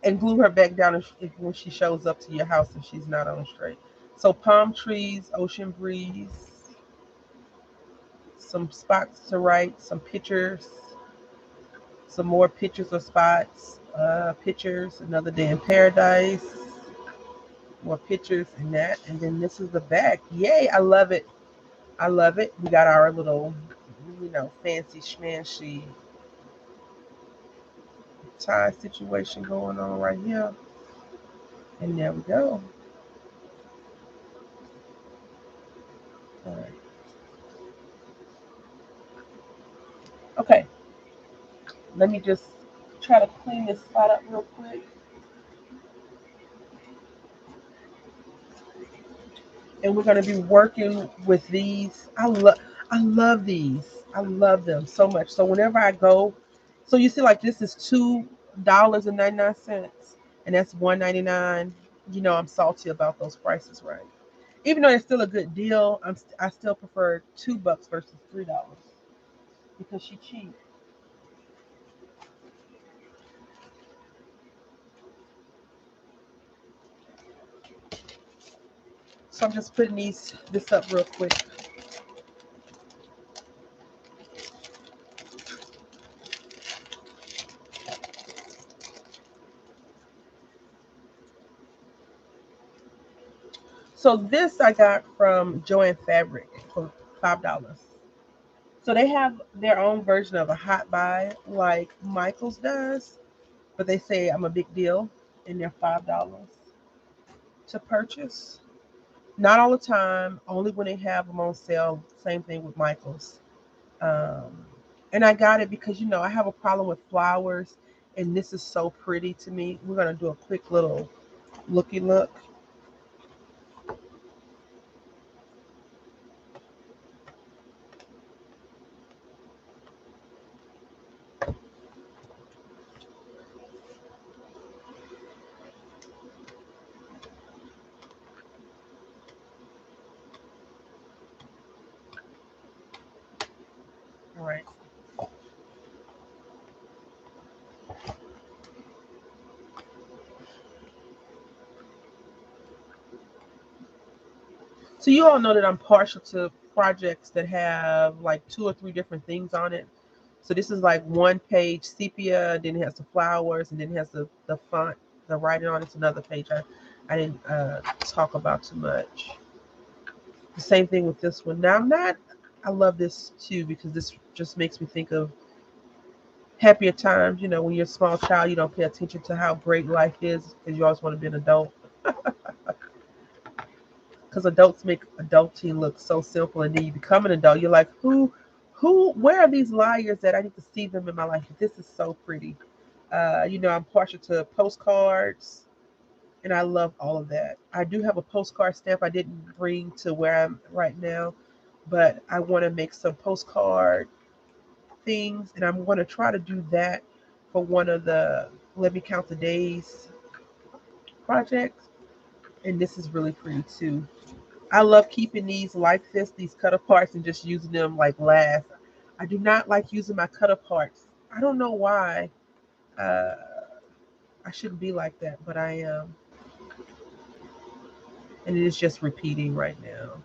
Speaker 1: and glue her back down when she shows up to your house if she's not on straight. So palm trees, ocean breeze, some spots to write, some pictures, some more pictures or spots, pictures, another day in paradise, more pictures and that. And then this is the back. Yay, I love it. I love it. We got our little, fancy schmancy tie situation going on right here. And there we go. All right. Okay, let me just try to clean this spot up real quick. And we're going to be working with these. I love these. I love them so much. So whenever I go, so you see, like this is $2.99, and that's $1.99. I'm salty about those prices, right? Even though it's still a good deal, I still prefer $2 versus $3 because she cheap. So I'm just putting this up real quick. So this I got from Joann Fabric for $5. So they have their own version of a hot buy like Michaels does, but they say I'm a big deal and they're $5 to purchase. Not all the time, only when they have them on sale. Same thing with Michaels. Um, and I got it because I have a problem with flowers, and this is so pretty to me. We're gonna do a quick little looky look. All right. So you all know that I'm partial to projects that have like two or three different things on it. So this is like one page sepia, then it has the flowers, and then it has the font, the writing on it. It's another page I didn't talk about too much. The same thing with this one. Now I'm not. I love this too because this just makes me think of happier times. When you're a small child, you don't pay attention to how great life is because you always want to be an adult. Because adults make adulting look so simple, and then you become an adult, you're like, where are these liars that I need to see them in my life? This is so pretty. I'm partial to postcards, and I love all of that. I do have a postcard stamp I didn't bring to where I'm right now, but I want to make some postcard things, and I'm going to try to do that for one of the Let Me Count the Days projects. And this is really pretty too. I love keeping these like this, these cut aparts, and just using them like last. I do not like using my cut aparts. I don't know why. Uh, I shouldn't be like that, but I am. And it is just repeating right now.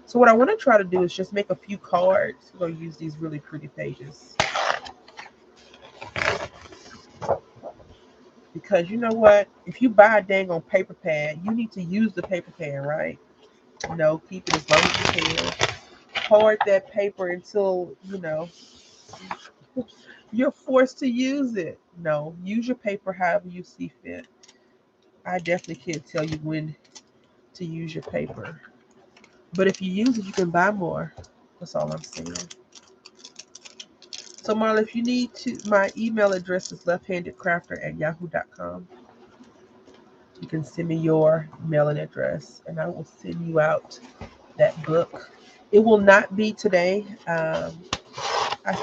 Speaker 1: So what I want to try to do is just make a few cards. We're going to use these really pretty pages. Because you know what? If you buy a dang on paper pad, you need to use the paper pad, right? No, keep it as long as you can. Hoard that paper until, You're forced to use it. No, use your paper however you see fit. I definitely can't tell you when to use your paper. But if you use it, you can buy more. That's all I'm saying. So, Marla, if you need to, my email address is lefthandedcrafter@yahoo.com. You can send me your mailing address and I will send you out that book. It will not be today. I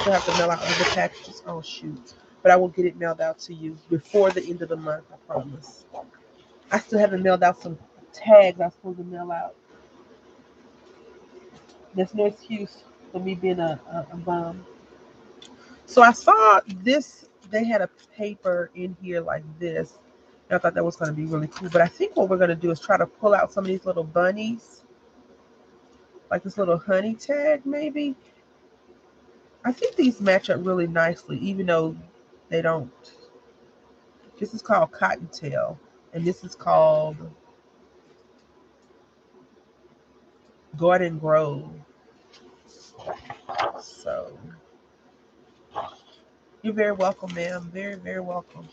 Speaker 1: still have to mail out other packages. Oh, shoot. But I will get it mailed out to you before the end of the month, I promise. I still haven't mailed out some tags I was supposed to mail out. There's no excuse for me being a bum. So I saw this, they had a paper in here like this. And I thought that was going to be really cool. But I think what we're going to do is try to pull out some of these little bunnies, like this little honey tag, maybe. I think these match up really nicely, even though they don't. This is called Cottontail, and this is called Garden Grove. So you're very welcome, ma'am. Very, very welcome.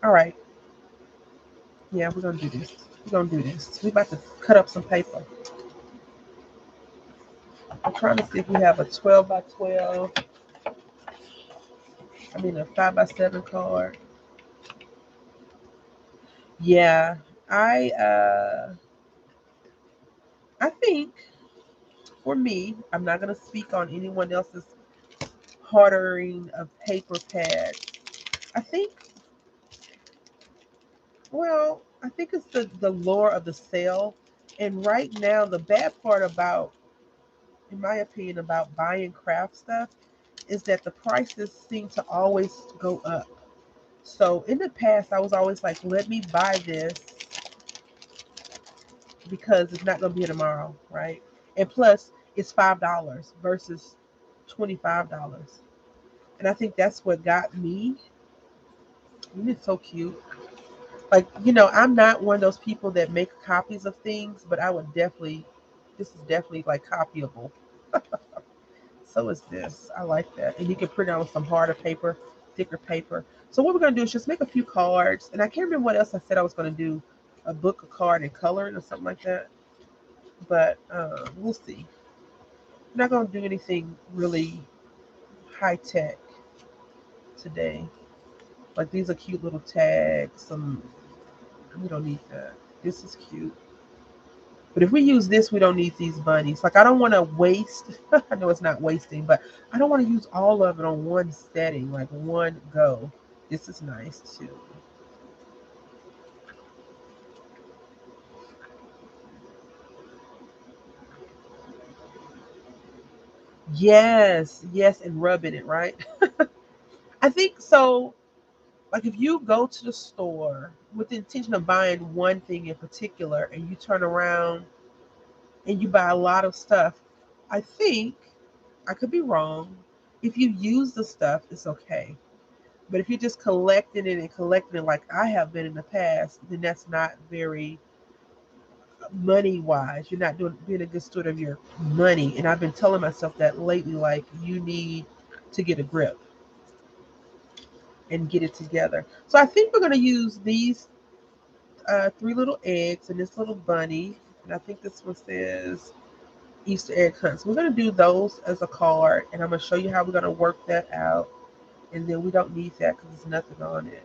Speaker 1: All right. Yeah, we're gonna do this. We're gonna do this. We're about to cut up some paper. I'm trying to see if we have a 12 by 12. I mean a 5 by 7 card. Yeah, I uh I think for me, I'm not gonna speak on anyone else's ordering of paper pads. I think I think it's the lure of the sale. And right now, the bad part about, in my opinion, about buying craft stuff is that the prices seem to always go up. So in the past, I was always like, let me buy this because it's not going to be here tomorrow, right? And plus, it's $5 versus $25. And I think that's what got me. It's so cute. Like, I'm not one of those people that make copies of things, but I would definitely, this is definitely like copyable. So is this. I like that. And you can print out with some harder paper, thicker paper. So what we're going to do is just make a few cards. And I can't remember what else I said I was going to do. A book, a card, and coloring or something like that. But we'll see. I'm not going to do anything really high tech today. Like these are cute little tags. We don't need that. This is cute. But if we use this, we don't need these bunnies. Like I don't want to waste. I know it's not wasting, but I don't want to use all of it on one setting, like one go. This is nice too. Yes, yes, and rubbing it, right? I think so. Like if you go to the store with the intention of buying one thing in particular and you turn around and you buy a lot of stuff, I think, I could be wrong. If you use the stuff, it's okay. But if you're just collecting it and collecting it like I have been in the past, then that's not very money wise. You're not doing being a good steward of your money. And I've been telling myself that lately, like you need to get a grip and get it together. So I think we're gonna use these three little eggs and this little bunny. And I think this one says Easter egg hunt. So we're gonna do those as a card, and I'm gonna show you how we're gonna work that out. And then we don't need that because there's nothing on it.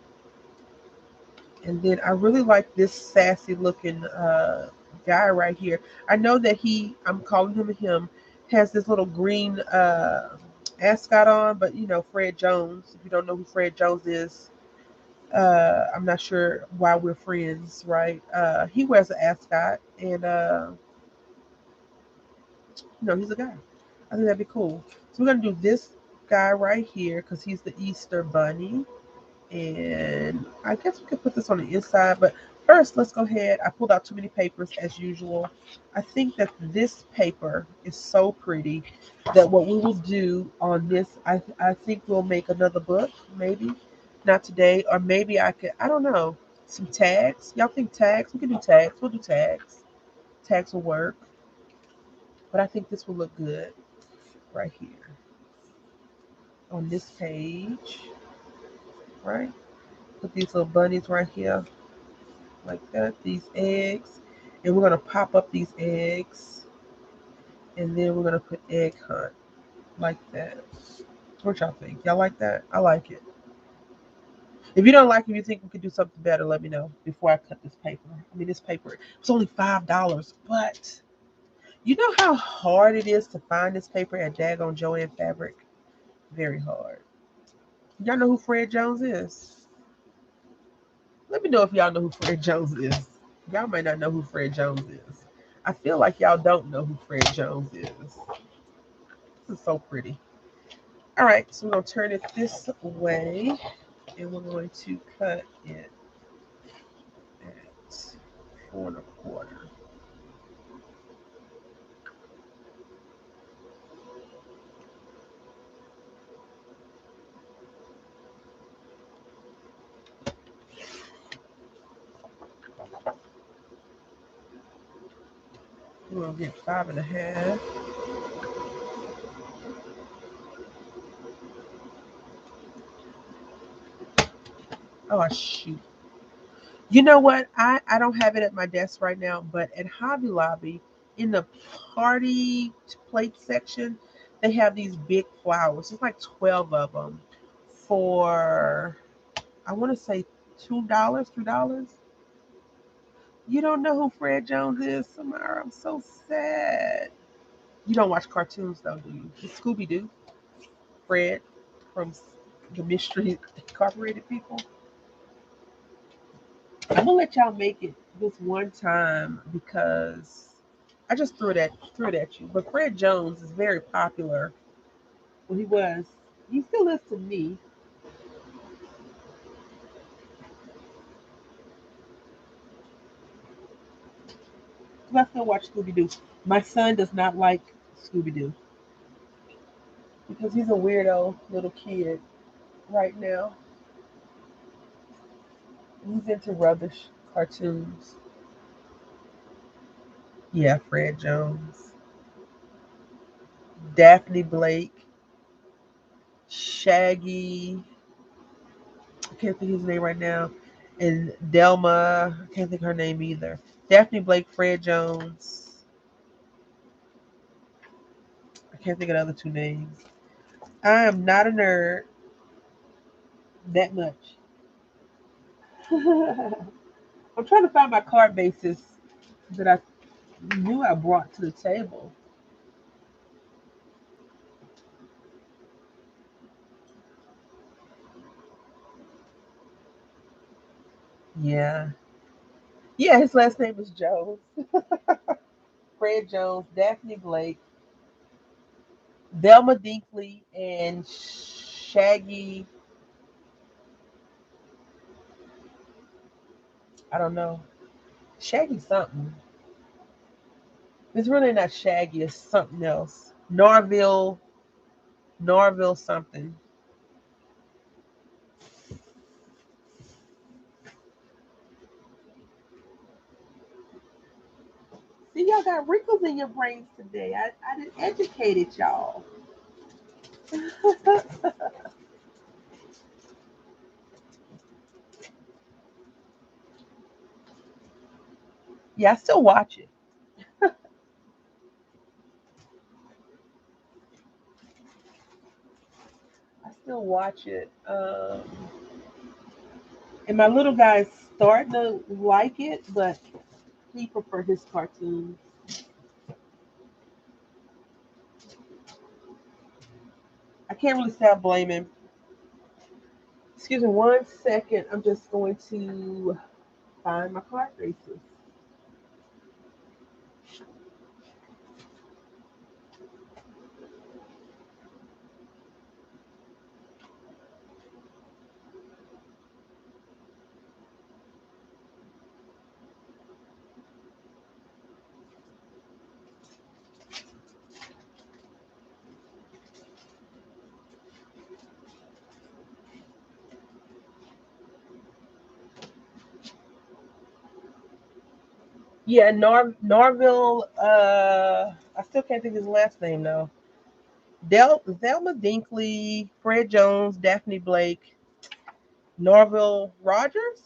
Speaker 1: And then I really like this sassy looking guy right here. I know that I'm calling him a him, has this little green ascot on, but Fred Jones. If you don't know who Fred Jones is, I'm not sure why we're friends, right? He wears an ascot, and he's a guy. I think that'd be cool. So we're gonna do this guy right here because he's the Easter bunny. And I guess we could put this on the inside, but first let's go ahead. I pulled out too many papers as usual. I think that this paper is so pretty that what we will do on this, I think we'll make another book, maybe. Not today, or maybe I don't know, some tags. Y'all think tags? We can do tags. We'll do tags. Tags will work. But I think this will look good right here. on this page, right? Put these little bunnies right here, like that, these eggs. And we're gonna pop up these eggs, and then we're gonna put egg hunt, like that. What y'all think? Y'all like that? I like it. If you don't like it, you think we could do something better, let me know before I cut this paper. I mean, this paper, it's only $5, but you know how hard it is to find this paper at Daggone Joann Fabric? Very hard. Y'all know who Fred Jones is? Let me know if y'all know who Fred Jones is. Y'all might not know who Fred Jones is. I feel like y'all don't know who Fred Jones is. This is so pretty. All right, so we're going to turn it this way, and we're going to cut it at 4 1/4. We're going to get 5 1/2. Oh, shoot. You know what? I don't have it at my desk right now, but at Hobby Lobby, in the party plate section, they have these big flowers. It's like 12 of them for, I want to say $2, $3. You don't know who Fred Jones is, Samara? I'm so sad. You don't watch cartoons, though, do you? Scooby Doo, Fred from the Mystery Incorporated people. I'm gonna let y'all make it this one time because I just threw it at you. But Fred Jones is very popular. Well, he was. He still is to me. 'Cause I still watch Scooby Doo. My son does not like Scooby Doo because he's a weirdo little kid right now. He's into rubbish cartoons. Yeah, Fred Jones, Daphne Blake, Shaggy. I can't think of his name right now. And Delma, I can't think of her name either. Daphne Blake, Fred Jones. I can't think of the other two names. I am not a nerd that much. I'm trying to find my card bases that I knew I brought to the table. Yeah. Yeah, his last name is Jones. Fred Jones, Daphne Blake, Velma Dinkley, and Shaggy. I don't know. Shaggy something. It's really not Shaggy, it's something else. Norville something. See, y'all got wrinkles in your brains today. I did educated y'all. Yeah, I still watch it. I still watch it. And my little guy's starting to like it, but he prefer his cartoons. I can't really say I blame him. Excuse me 1 second. I'm just going to find my card bases. Yeah, Norville. I still can't think of his last name though. Thelma Dinkley, Fred Jones, Daphne Blake, Norville Rogers.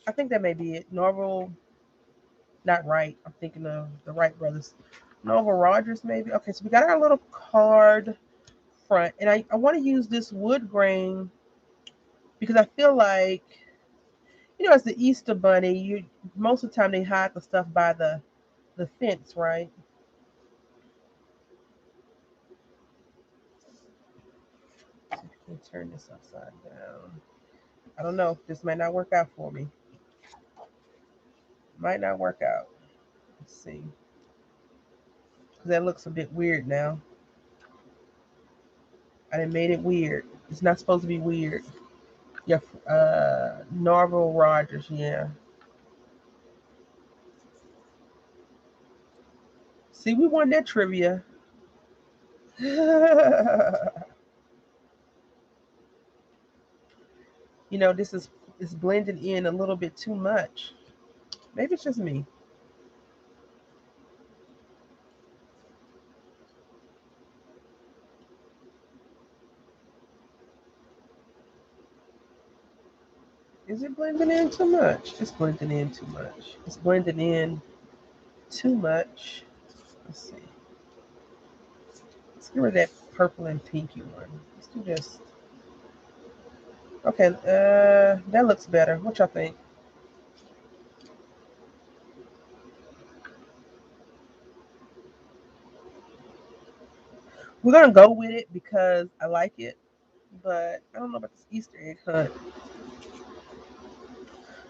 Speaker 1: I think that may be it. Norville, not Wright. I'm thinking of the Wright brothers. Norville Rogers, maybe. Okay, so we got our little card front, and I want to use this wood grain because I feel like, as the Easter Bunny, you most of the time they hide the stuff by the fence, right? Let me turn this upside down. I don't know. This might not work out for me. Might not work out. Let's see. Because that looks a bit weird now. I done made it weird. It's not supposed to be weird. Yeah, Norval Rogers, yeah. See, we won that trivia. This is blending in a little bit too much. Maybe it's just me. Is it blending in too much? It's blending in too much. It's blending in too much. Let's see. Let's get rid of that purple and pinky one. Let's do this. Okay, that looks better. What y'all think? We're gonna go with it because I like it, but I don't know about this Easter egg hunt.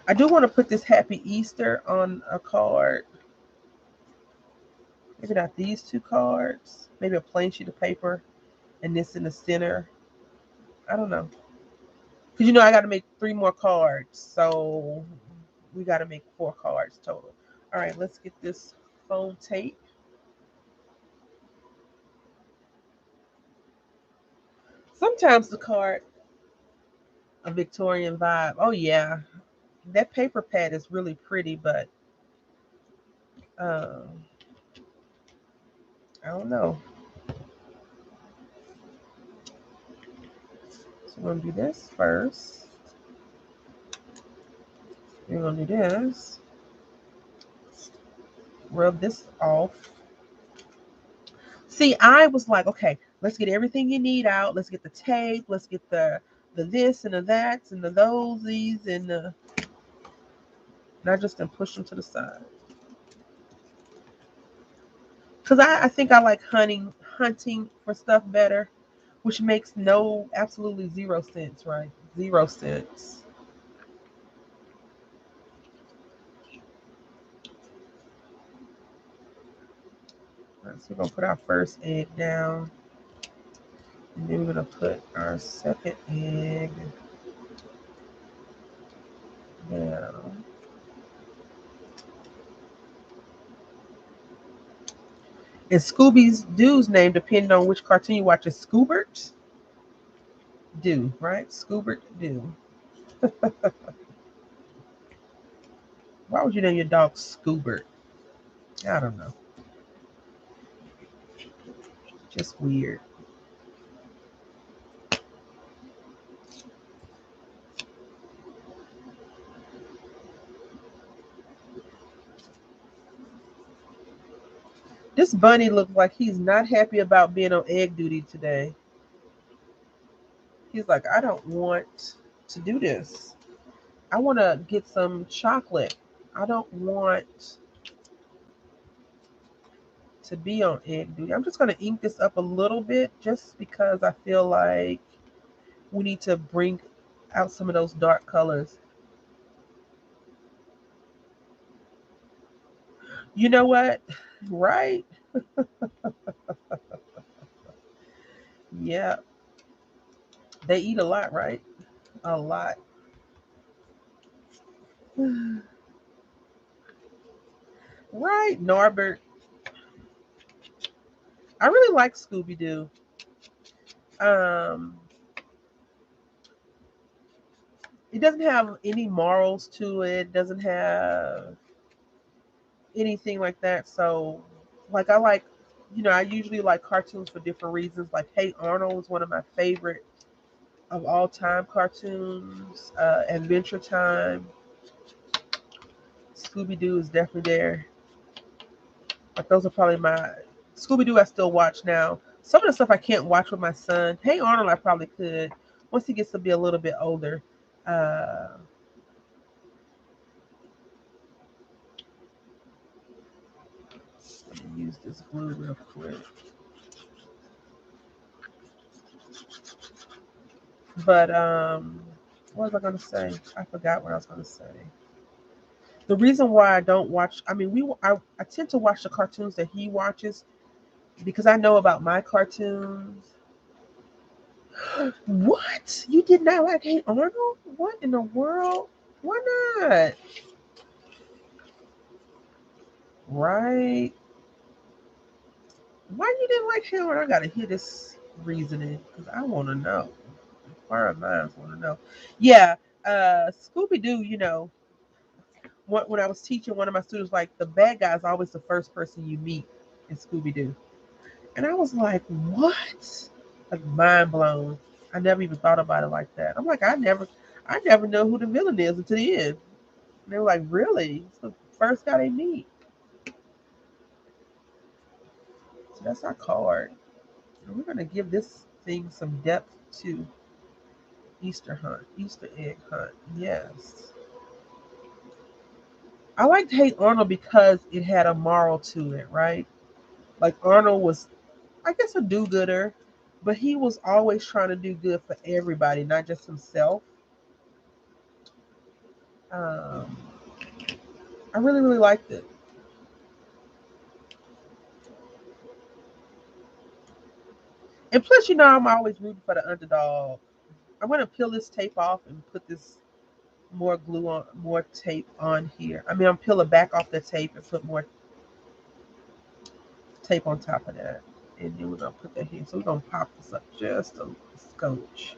Speaker 1: I do want to put this Happy Easter on a card. Maybe not these two cards. Maybe a plain sheet of paper and this in the center. I don't know. Because I got to make 3 more cards. So we got to make 4 cards total. All right, let's get this foam tape. Sometimes the card, a Victorian vibe. Oh, yeah. That paper pad is really pretty, but um, I don't know. So we're going to do this first. We're going to do this. Rub this off. See, I was like, okay, let's get everything you need out. Let's get the tape. Let's get the this and the that's and the those and the not just then push them to the side. Because I think I like hunting for stuff better, which makes no absolutely zero sense, right? Zero sense. All right, so we're gonna put our first egg down, and then we're gonna put our second egg down. And Scooby's Doo's name, depending on which cartoon you watch, is Scoobert Doo, right? Scoobert Doo. Why would you name your dog Scoobert? I don't know. Just weird. This bunny looks like he's not happy about being on egg duty today. He's like, I don't want to do this. I want to get some chocolate. I don't want to be on egg duty. I'm just going to ink this up a little bit just because I feel like we need to bring out some of those dark colors. You know what? Right? Yeah. They eat a lot, right? A lot. Right, Norbert. I really like Scooby Doo. Um, it doesn't have any morals to it. Doesn't have anything like that. So, like, I like. I usually like cartoons for different reasons. Like Hey Arnold was one of my favorite of all time cartoons. Adventure Time, Scooby Doo is definitely there. Like those are probably my Scooby Doo. I still watch now. Some of the stuff I can't watch with my son. Hey Arnold, I probably could once he gets to be a little bit older. Uh, Let me use this glue real quick. But what was I gonna say? I forgot what I was gonna say. The reason why I don't watch, I mean, I tend to watch the cartoons that he watches because I know about my cartoons. What? You did not like Hey Arnold? What in the world? Why not? Right? Why you didn't like Hey Arnold? I gotta hear this reasoning because I want to know. Inquiring minds want to know. Yeah, Scooby Doo. When I was teaching, one of my students like the bad guy is always the first person you meet in Scooby Doo, and I was like, what? Like mind blown. I never even thought about it like that. I'm like, I never know who the villain is until the end. And they were like, really? It's the first guy they meet. So that's our card. And we're gonna give this thing some depth to Easter hunt, Easter egg hunt. Yes. I liked Hey Arnold because it had a moral to it, right? Like Arnold was, I guess, a do-gooder, but he was always trying to do good for everybody, not just himself. Um, I really, really liked it. And plus, I'm always rooting for the underdog. I'm gonna peel this tape off and put this more glue on, more tape on here. I mean, I'm peel it back off the tape and put more tape on top of that. And then we're gonna put that here. So we're gonna pop this up just a scotch.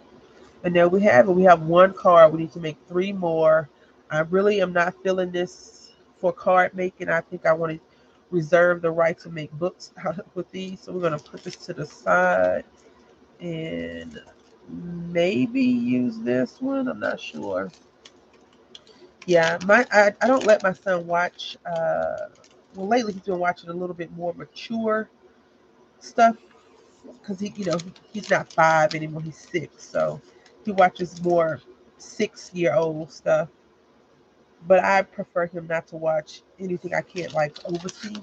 Speaker 1: And there we have it. We have one card. We need to make three more. I really am not feeling this for card making. I think I want to reserve the right to make books out with these. So we're gonna put this to the side and maybe use this one. I'm not sure. Yeah, I don't let my son watch. Well, lately he's been watching a little bit more mature stuff because he's not 5 anymore. He's 6, so he watches more 6-year old stuff. But I prefer him not to watch anything I can't like oversee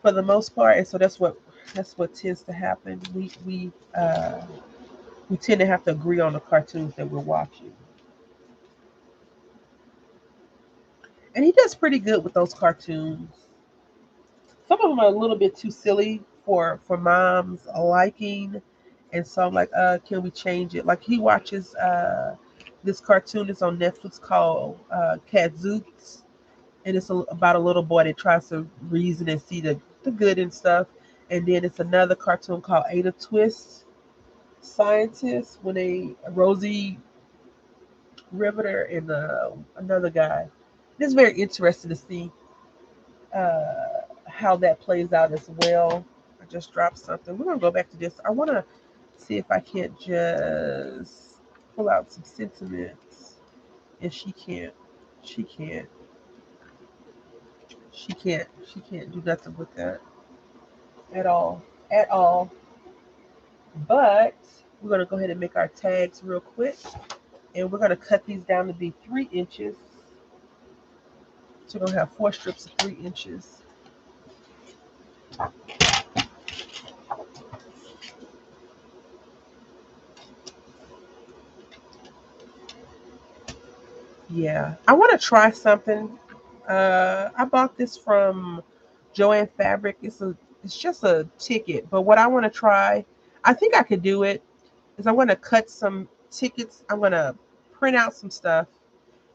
Speaker 1: for the most part, and so that's what tends to happen. We tend to have to agree on the cartoons that we're watching, and he does pretty good with those cartoons. Some of them are a little bit too silly for mom's liking, and so I'm like, can we change it? Like he watches this cartoon that's on Netflix called Kadzooks, and it's about a little boy that tries to reason and see the good and stuff. And then it's another cartoon called Ada Twist, scientist when they Rosie Riveter and another guy. It's very interesting to see how that plays out as well. I just dropped something. We're gonna go back to this. I want to see if I can't just pull out some sentiments. And she can't. She can't. She can't. She can't do nothing with that at all. At all. But we're gonna go ahead and make our tags real quick, and we're gonna cut these down to be 3 inches. So we're gonna have 4 strips of 3 inches. Yeah, I want to try something. I bought this from Joann Fabric. It's just a ticket, but what I want to try, I think I could do it. Is I'm gonna cut some tickets. I'm gonna print out some stuff,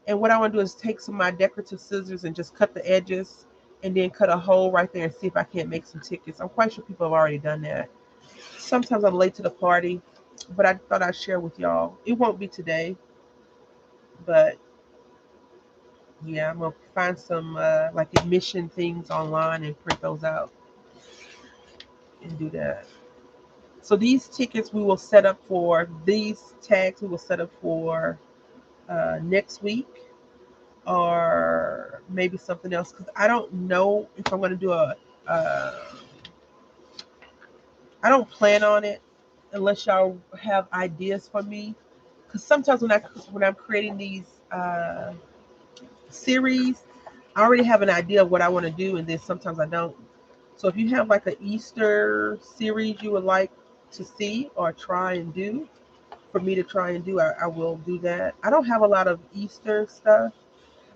Speaker 1: and what I want to do is take some of my decorative scissors and just cut the edges, and then cut a hole right there and see if I can't make some tickets. I'm quite sure people have already done that. Sometimes I'm late to the party, but I thought I'd share with y'all. It won't be today, but yeah, I'm gonna find some like admission things online and print those out. and do that. So these tickets we will set up for, these tags we will set up for next week, or maybe something else, because I don't know if I'm going to do uh, I don't plan on it unless y'all have ideas for me. Because sometimes when I'm creating these series, I already have an idea of what I want to do, and then sometimes I don't. So if you have like an Easter series you would like to see or try and do, for me to try and do, I will do that. I don't have a lot of Easter stuff,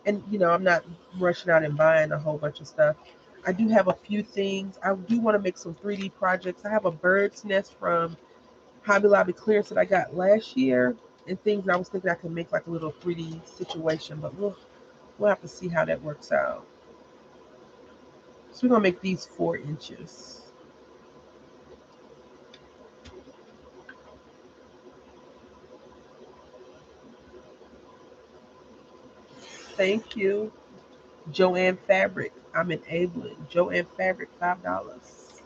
Speaker 1: and I'm not rushing out and buying a whole bunch of stuff. I do have a few things. I do want to make some 3D projects. I have a bird's nest from Hobby Lobby clearance that I got last year, and things that I was thinking I could make like a little 3D situation, but we'll have to see how that works out. So we're gonna make these 4 inches. Thank you, Joanne Fabric. I'm enabling Joanne Fabric, $5.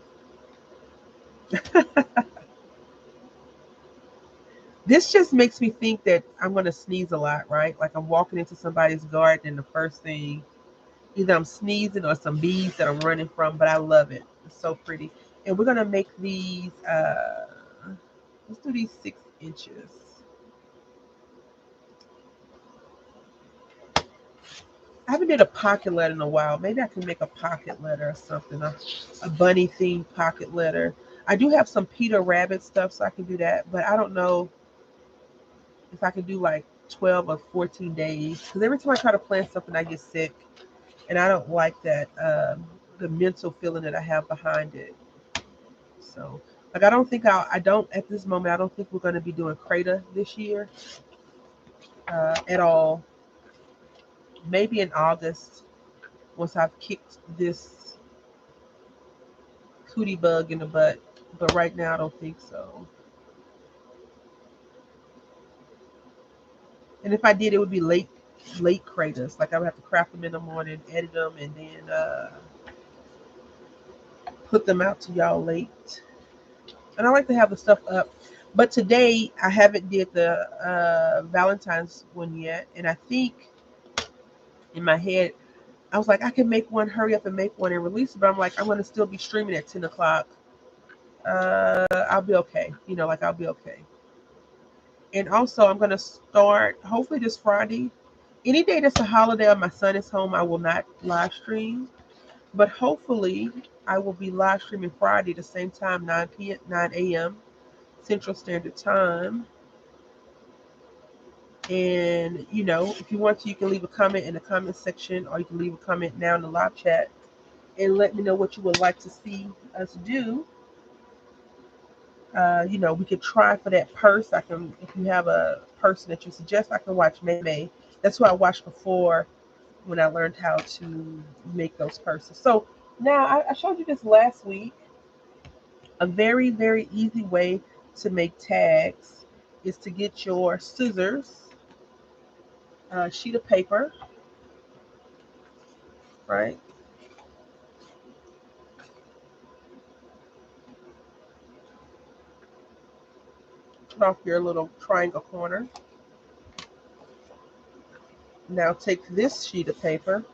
Speaker 1: This just makes me think that I'm gonna sneeze a lot, right? Like I'm walking into somebody's garden, and the first thing, either I'm sneezing or some bees that I'm running from. But I love it. It's so pretty. And we're gonna make these. Let's do these 6 inches. I haven't did a pocket letter in a while. Maybe I can make a pocket letter or something. A bunny themed pocket letter. I do have some Peter Rabbit stuff, so I can do that. But I don't know if I can do like 12 or 14 days. Because every time I try to plan something, I get sick. And I don't like that, the mental feeling that I have behind it. So, like, I don't, at this moment, I don't think we're going to be doing Crater this year at all. Maybe in August, once I've kicked this cootie bug in the butt. But right now, I don't think so. And if I did, it would be late Craters. Like, I would have to craft them in the morning, edit them, and then put them out to y'all late. And I like to have the stuff up. But today I haven't did the Valentine's one yet, and I think in my head I was like, I can make one, hurry up and make one and release it. But I'm like, I'm gonna still be streaming at 10 o'clock. I'll be okay. Like I'll be okay. And also I'm gonna start hopefully this Friday. Any day that's a holiday or my son is home, I will not live stream. But hopefully I will be live streaming Friday the same time, 9 a.m. Central Standard Time. And if you want to, you can leave a comment in the comment section, or you can leave a comment now in the live chat and let me know what you would like to see us do. We could try for that purse. I can, if you have a person that you suggest, I can watch May May. That's who I watched before when I learned how to make those purses. So now I showed you this last week. A very, very easy way to make tags is to get your scissors, sheet of paper, right? Cut off your little triangle corner. Now take this sheet of paper,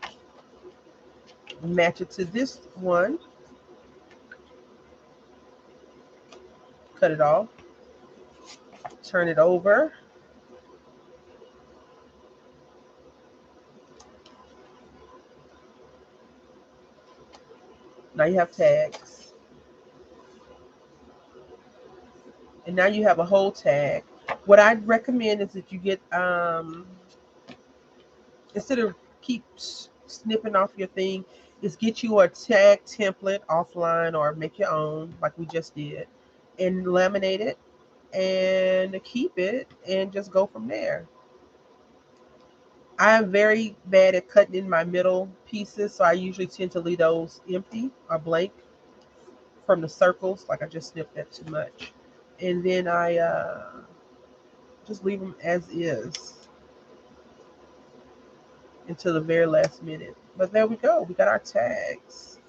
Speaker 1: match it to this one, cut it off, turn it over. Now you have tags. And now you have a whole tag. What I'd recommend is that you get, instead of keep snipping off your thing, is get you a tag template offline or make your own like we just did, and laminate it and keep it and just go from there. I am very bad at cutting in my middle pieces, so I usually tend to leave those empty or blank from the circles. Like I just snipped that too much. And then I just leave them as is until the very last minute. But there we go. We got our tags.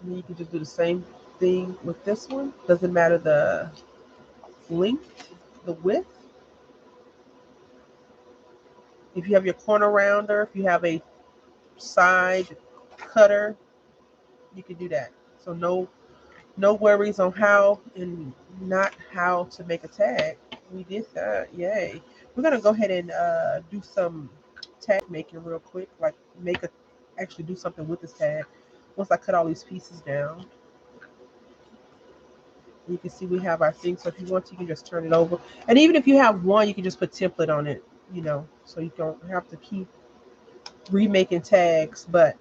Speaker 1: And then you can just do the same thing with this one. Doesn't matter the length, the width. If you have your corner rounder, if you have a side cutter, you can do that. So no worries on how and not how to make a tag. We did that. Yay. We're gonna go ahead and do some tag making real quick. Like make a actually do something with this tag. Once I cut all these pieces down, you can see we have our thing. So if you want to, you can just turn it over. And even if you have one, you can just put template on it, so you don't have to keep remaking tags. But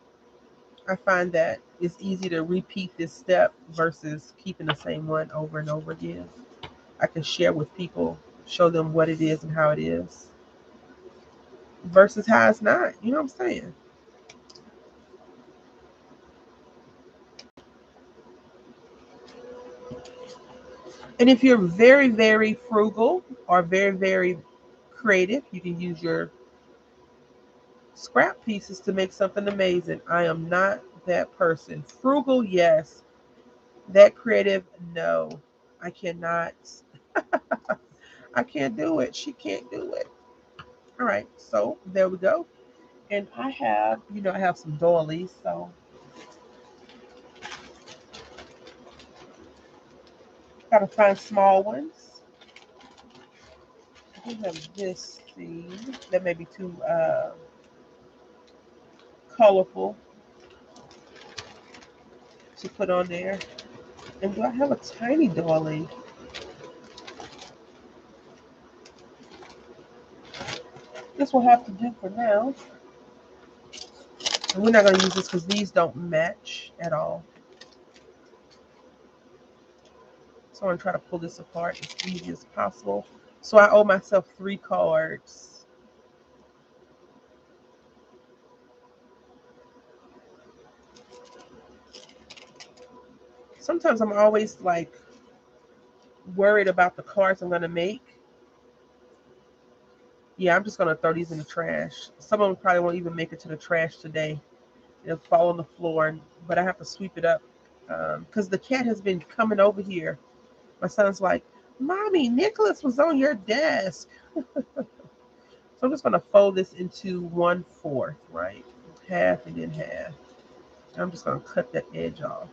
Speaker 1: I find that it's easy to repeat this step versus keeping the same one over and over again. I can share with people, show them what it is and how it is versus how it's not. You know what I'm saying? And if you're very, very frugal or very, very creative, you can use your scrap pieces to make something amazing. I am not that person. Frugal, yes. That creative, no. I cannot. I can't do it. She can't do it. All right, so there we go. And I have some doilies, so gotta find small ones. I do have this thing that may be too colorful to put on there. And do I have a tiny doily? This will have to do for now. And we're not gonna use this because these don't match at all. So I'm gonna try to pull this apart as easy as possible. So I owe myself 3 cards. Sometimes I'm always like worried about the cards I'm gonna make. Yeah, I'm just gonna throw these in the trash. Some of them probably won't even make it to the trash today. They'll fall on the floor, but I have to sweep it up because the cat has been coming over here. My son's like, "Mommy, Nicholas was on your desk." So I'm just gonna fold this into 1/4, right? Half and then half. I'm just gonna cut that edge off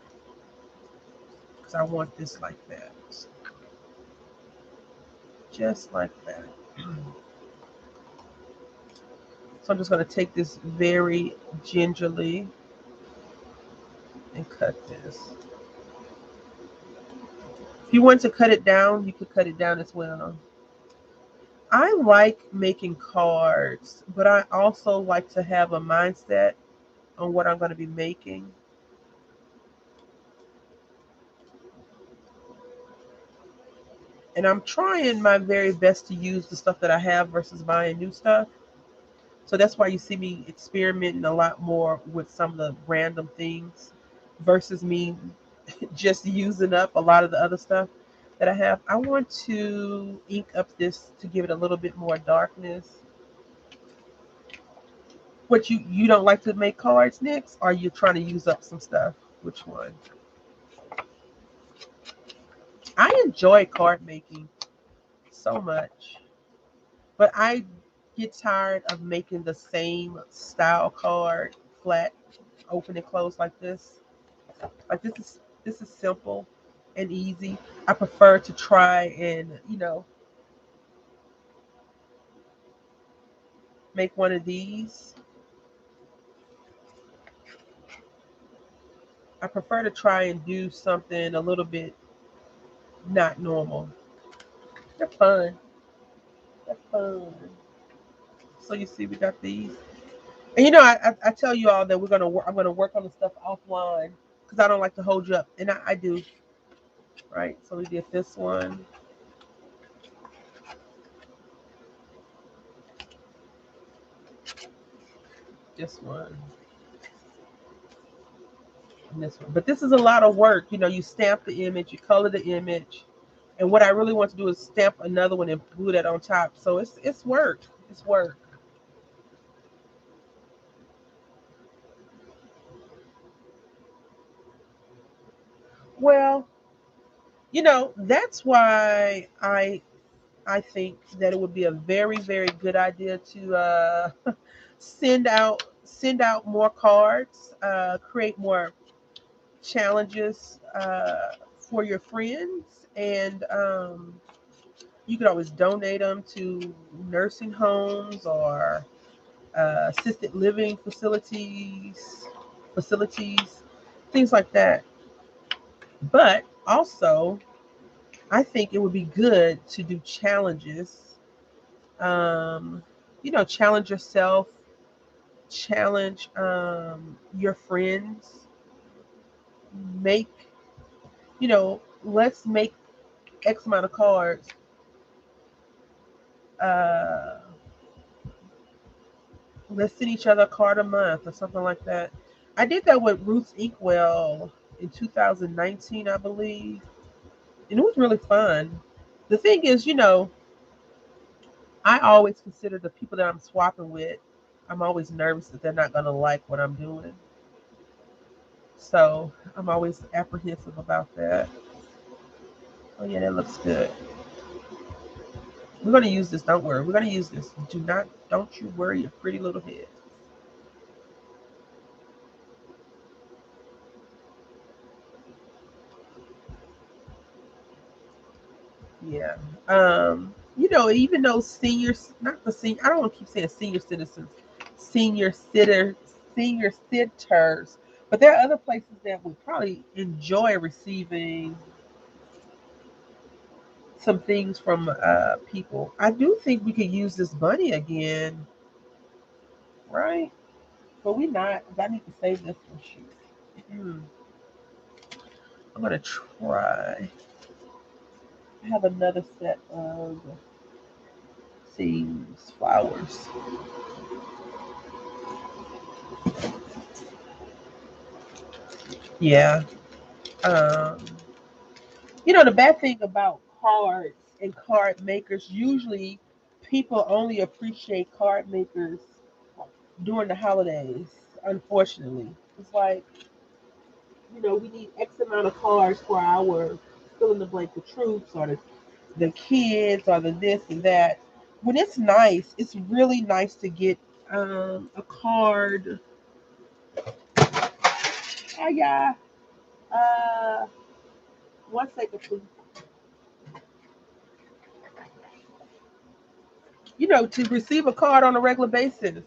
Speaker 1: because I want this like that, just like that. So I'm just gonna take this very gingerly and cut this. If you want to cut it down, you could cut it down as well. I like making cards, but I also like to have a mindset on what I'm going to be making. And I'm trying my very best to use the stuff that I have versus buying new stuff. So that's why you see me experimenting a lot more with some of the random things versus me just using up a lot of the other stuff that I have. I want to ink up this to give it a little bit more darkness. What you don't like to make cards next? Or are you trying to use up some stuff? Which one? I enjoy card making so much, but I get tired of making the same style card, flat, open and close like this. Like this is simple and easy. I prefer to try and make one of these. I prefer to try and do something a little bit not normal. They're fun. They're fun. So you see, we got these. And I tell you all that I'm gonna work on the stuff offline because I don't like to hold you up, and I do. Right. So we did this one, this one, and this one. But this is a lot of work. You stamp the image, you color the image, and what I really want to do is stamp another one and glue that on top. So it's work. It's work. Well, that's why I think that it would be a very, very good idea to send out more cards, create more challenges for your friends, and you could always donate them to nursing homes or assisted living facilities, things like that. But also, I think it would be good to do challenges. Um, challenge yourself, challenge your friends. Make, let's make X amount of cards. Uh, let's send each other a card a month or something like that. I did that with Roots Inkwell in 2019, I believe, and it was really fun. The thing is, I always consider the people that I'm swapping with. I'm always nervous that they're not going to like what I'm doing, so I'm always apprehensive about that. Oh yeah, that looks good. We're going to use this. Don't worry. We're going to use this. Don't you worry your pretty little head. Yeah. Even though seniors, not the senior, I don't want to keep saying senior citizens, senior sitter, senior sitters, but there are other places that would probably enjoy receiving some things from people. I do think we could use this bunny again, right? But we not. 'Cause I need to save this one. Shoot. I'm gonna try. I have another set of seeds, flowers. Yeah. Um, the bad thing about cards and card makers, usually people only appreciate card makers during the holidays, unfortunately. It's like, we need X amount of cards for our fill in the blank, the troops or the kids or the this and that. When it's nice, it's really nice to get a card. Oh, yeah. Uh, 1 second, please. To receive a card on a regular basis.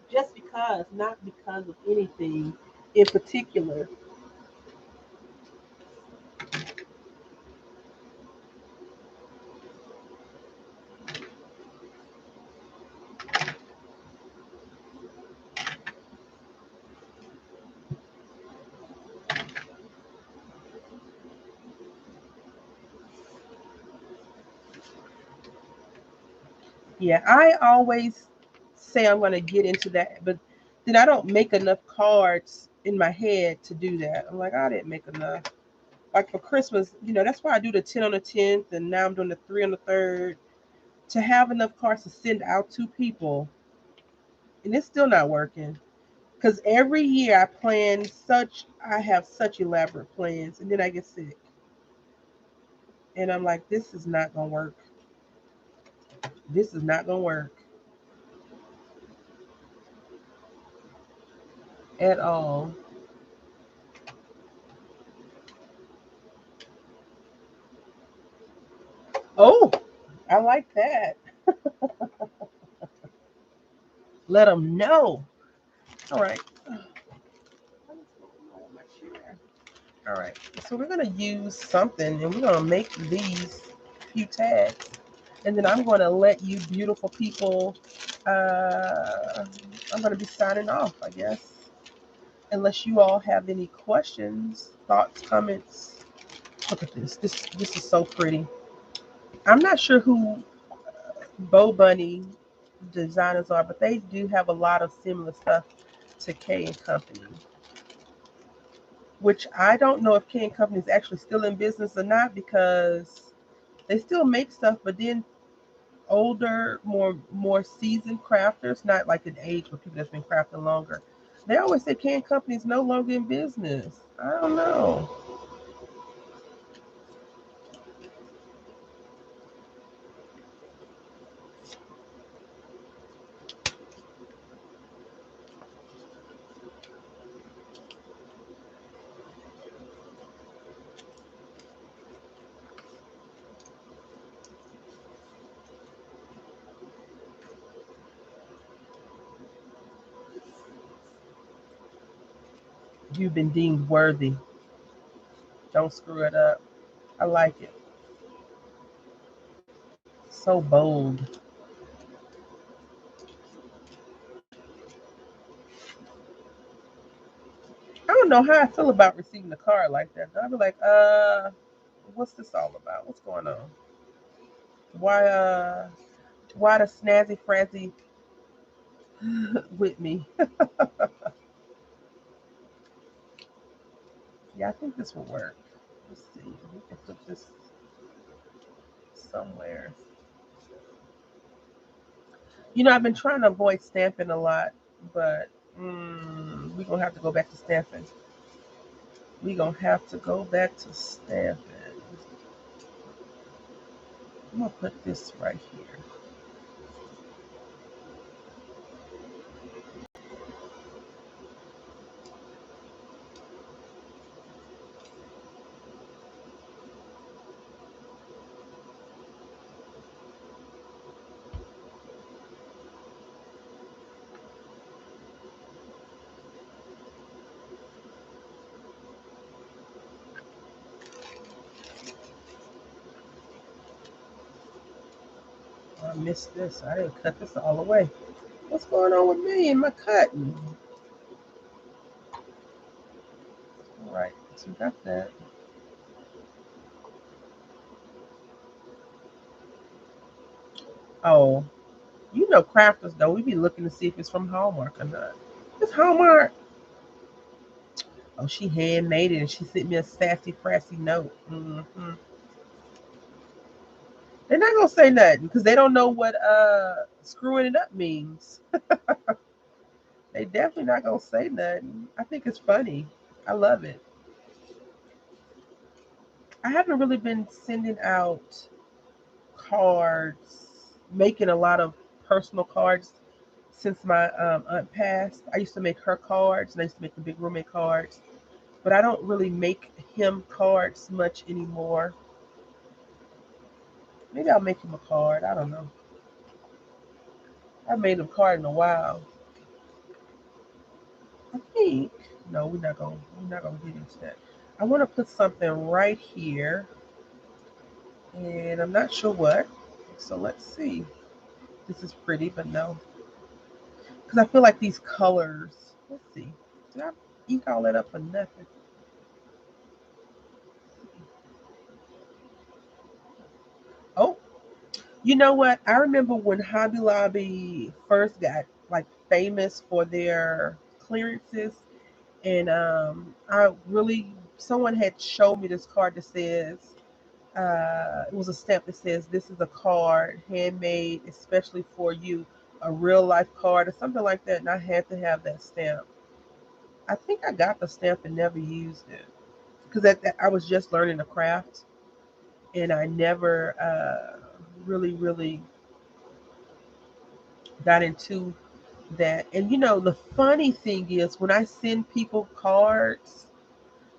Speaker 1: Just because, not because of anything in particular. Yeah, I always say I'm going to get into that, but then I don't make enough cards in my head to do that. I'm like, I didn't make enough. Like for Christmas, that's why I do the 10 on the 10th, and now I'm doing the 3 on the 3rd to have enough cards to send out to people. And it's still not working. Because every year I have such elaborate plans, and then I get sick. And I'm like, this is not going to work. This is not going to work at all. Oh, I like that. Let them know. All right. All right. So we're going to use something and we're going to make these few tags. And then I'm going to let you beautiful people, I'm going to be signing off, I guess. Unless you all have any questions, thoughts, comments. Look at this. This is so pretty. I'm not sure who Bow Bunny designers are, but they do have a lot of similar stuff to K and Company, which I don't know if K and Company is actually still in business or not because they still make stuff, but then older, more seasoned crafters, not like an age, but people that's been crafting longer. They always say can companies no longer in business. I don't know. You've been deemed worthy. Don't screw it up. I like it. So bold. I don't know how I feel about receiving a card like that. I'd be like, what's this all about? What's going on? Why why the snazzy frazzy with me? Yeah, I think this will work. Let's see. We can put this somewhere. I've been trying to avoid stamping a lot, but we're gonna have to go back to stamping. We're gonna have to go back to stamping. I'm gonna put this right here. I missed this. I didn't cut this all the way. What's going on with me and my cutting? All right, so we got that. Oh, crafters though. We be looking to see if it's from Hallmark or not. It's Hallmark. Oh, she handmade it and she sent me a sassy, frassy note. They're not gonna say nothing because they don't know what screwing it up means. They definitely not gonna say nothing. I think it's funny. I love it. I haven't really been sending out cards, making a lot of personal cards since my aunt passed. I used to make her cards and I used to make the big roommate cards, but I don't really make him cards much anymore. Maybe I'll make him a card. I don't know. I haven't made him a card in a while. I think no, we're not gonna get into that. I want to put something right here, and I'm not sure what. So let's see. This is pretty, but no, because I feel like these colors. Let's see. Did I ink all that up for nothing? Oh, you know what? I remember when Hobby Lobby first got like famous for their clearances, and I really someone had showed me this card that says it was a stamp that says this is a card handmade especially for you, a real life card or something like that, and I had to have that stamp. I think I got the stamp and never used it because I was just learning the craft and I never really got into that. And the funny thing is when I send people cards,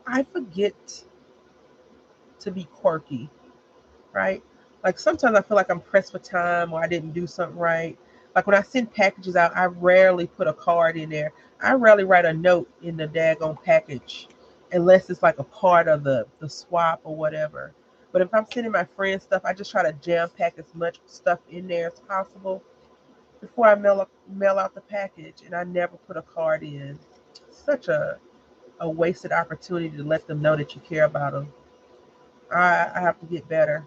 Speaker 1: I forget to be quirky, right? Like sometimes I feel like I'm pressed for time or I didn't do something right. Like when I send packages out, I rarely put a card in there. I rarely write a note in the daggone package unless it's like a part of the swap or whatever. But if I'm sending my friends stuff, I just try to jam pack as much stuff in there as possible before I mail out the package. And I never put a card in. Such a wasted opportunity to let them know that you care about them. I have to get better.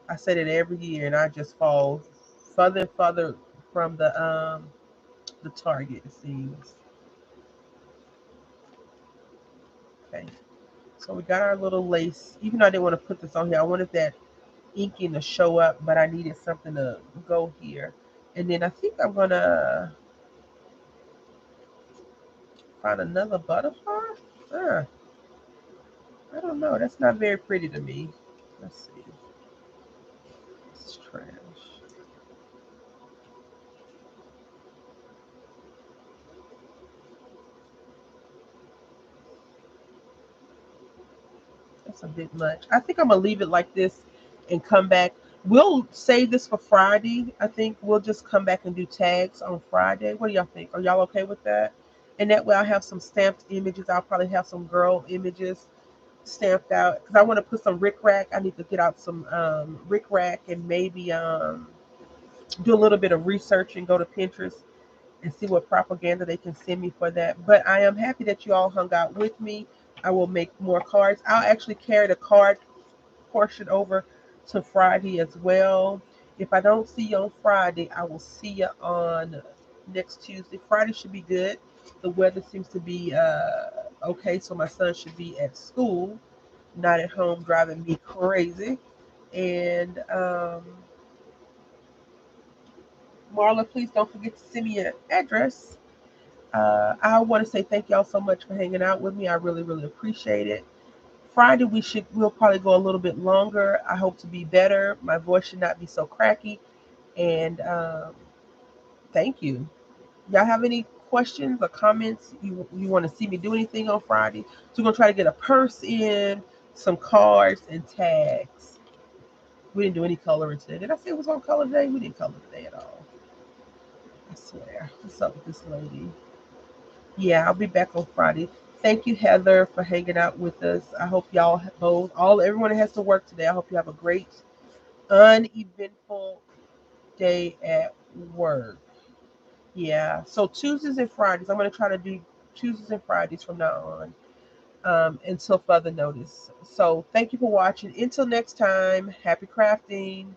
Speaker 1: I said it every year, and I just fall further and further from the target. It seems. Okay, so we got our little lace. Even though I didn't want to put this on here, I wanted that inking to show up, but I needed something to go here. And then I think I'm gonna find another butterfly. Uh, I don't know. That's not very pretty to me. Let's see. This is trash. That's a bit much. I think I'm gonna leave it like this and come back. We'll save this for Friday. I think we'll just come back and do tags on Friday. What do y'all think? Are y'all okay with that? And that way I'll have some stamped images. I'll probably have some girl images stamped out because I want to put some Rick Rack. I need to get out some Rick Rack and maybe do a little bit of research and go to Pinterest and see what propaganda they can send me for that. But I am happy that you all hung out with me. I will make more cards. I'll actually carry the card portion over to Friday as well. If I don't see you on Friday, I will see you on next Tuesday. Friday should be good. The weather seems to be okay, so my son should be at school, not at home driving me crazy. And Marla, please don't forget to send me an address. I want to say thank y'all so much for hanging out with me. I really, really appreciate it. Friday we'll probably go a little bit longer. I hope to be better. My voice should not be so cracky. And thank you. Y'all have any questions or comments? You want to see me do anything on Friday? So we're gonna try to get a purse in, some cards, and tags. We didn't do any coloring today. Did I say it was on color today? We didn't color today at all. I swear. What's up with this lady? Yeah, I'll be back on Friday. Thank you, Heather, for hanging out with us. I hope y'all both, all everyone that has to work today. I hope you have a great, uneventful day at work. Yeah. So Tuesdays and Fridays, I'm gonna try to do Tuesdays and Fridays from now on, until further notice. So thank you for watching. Until next time, happy crafting.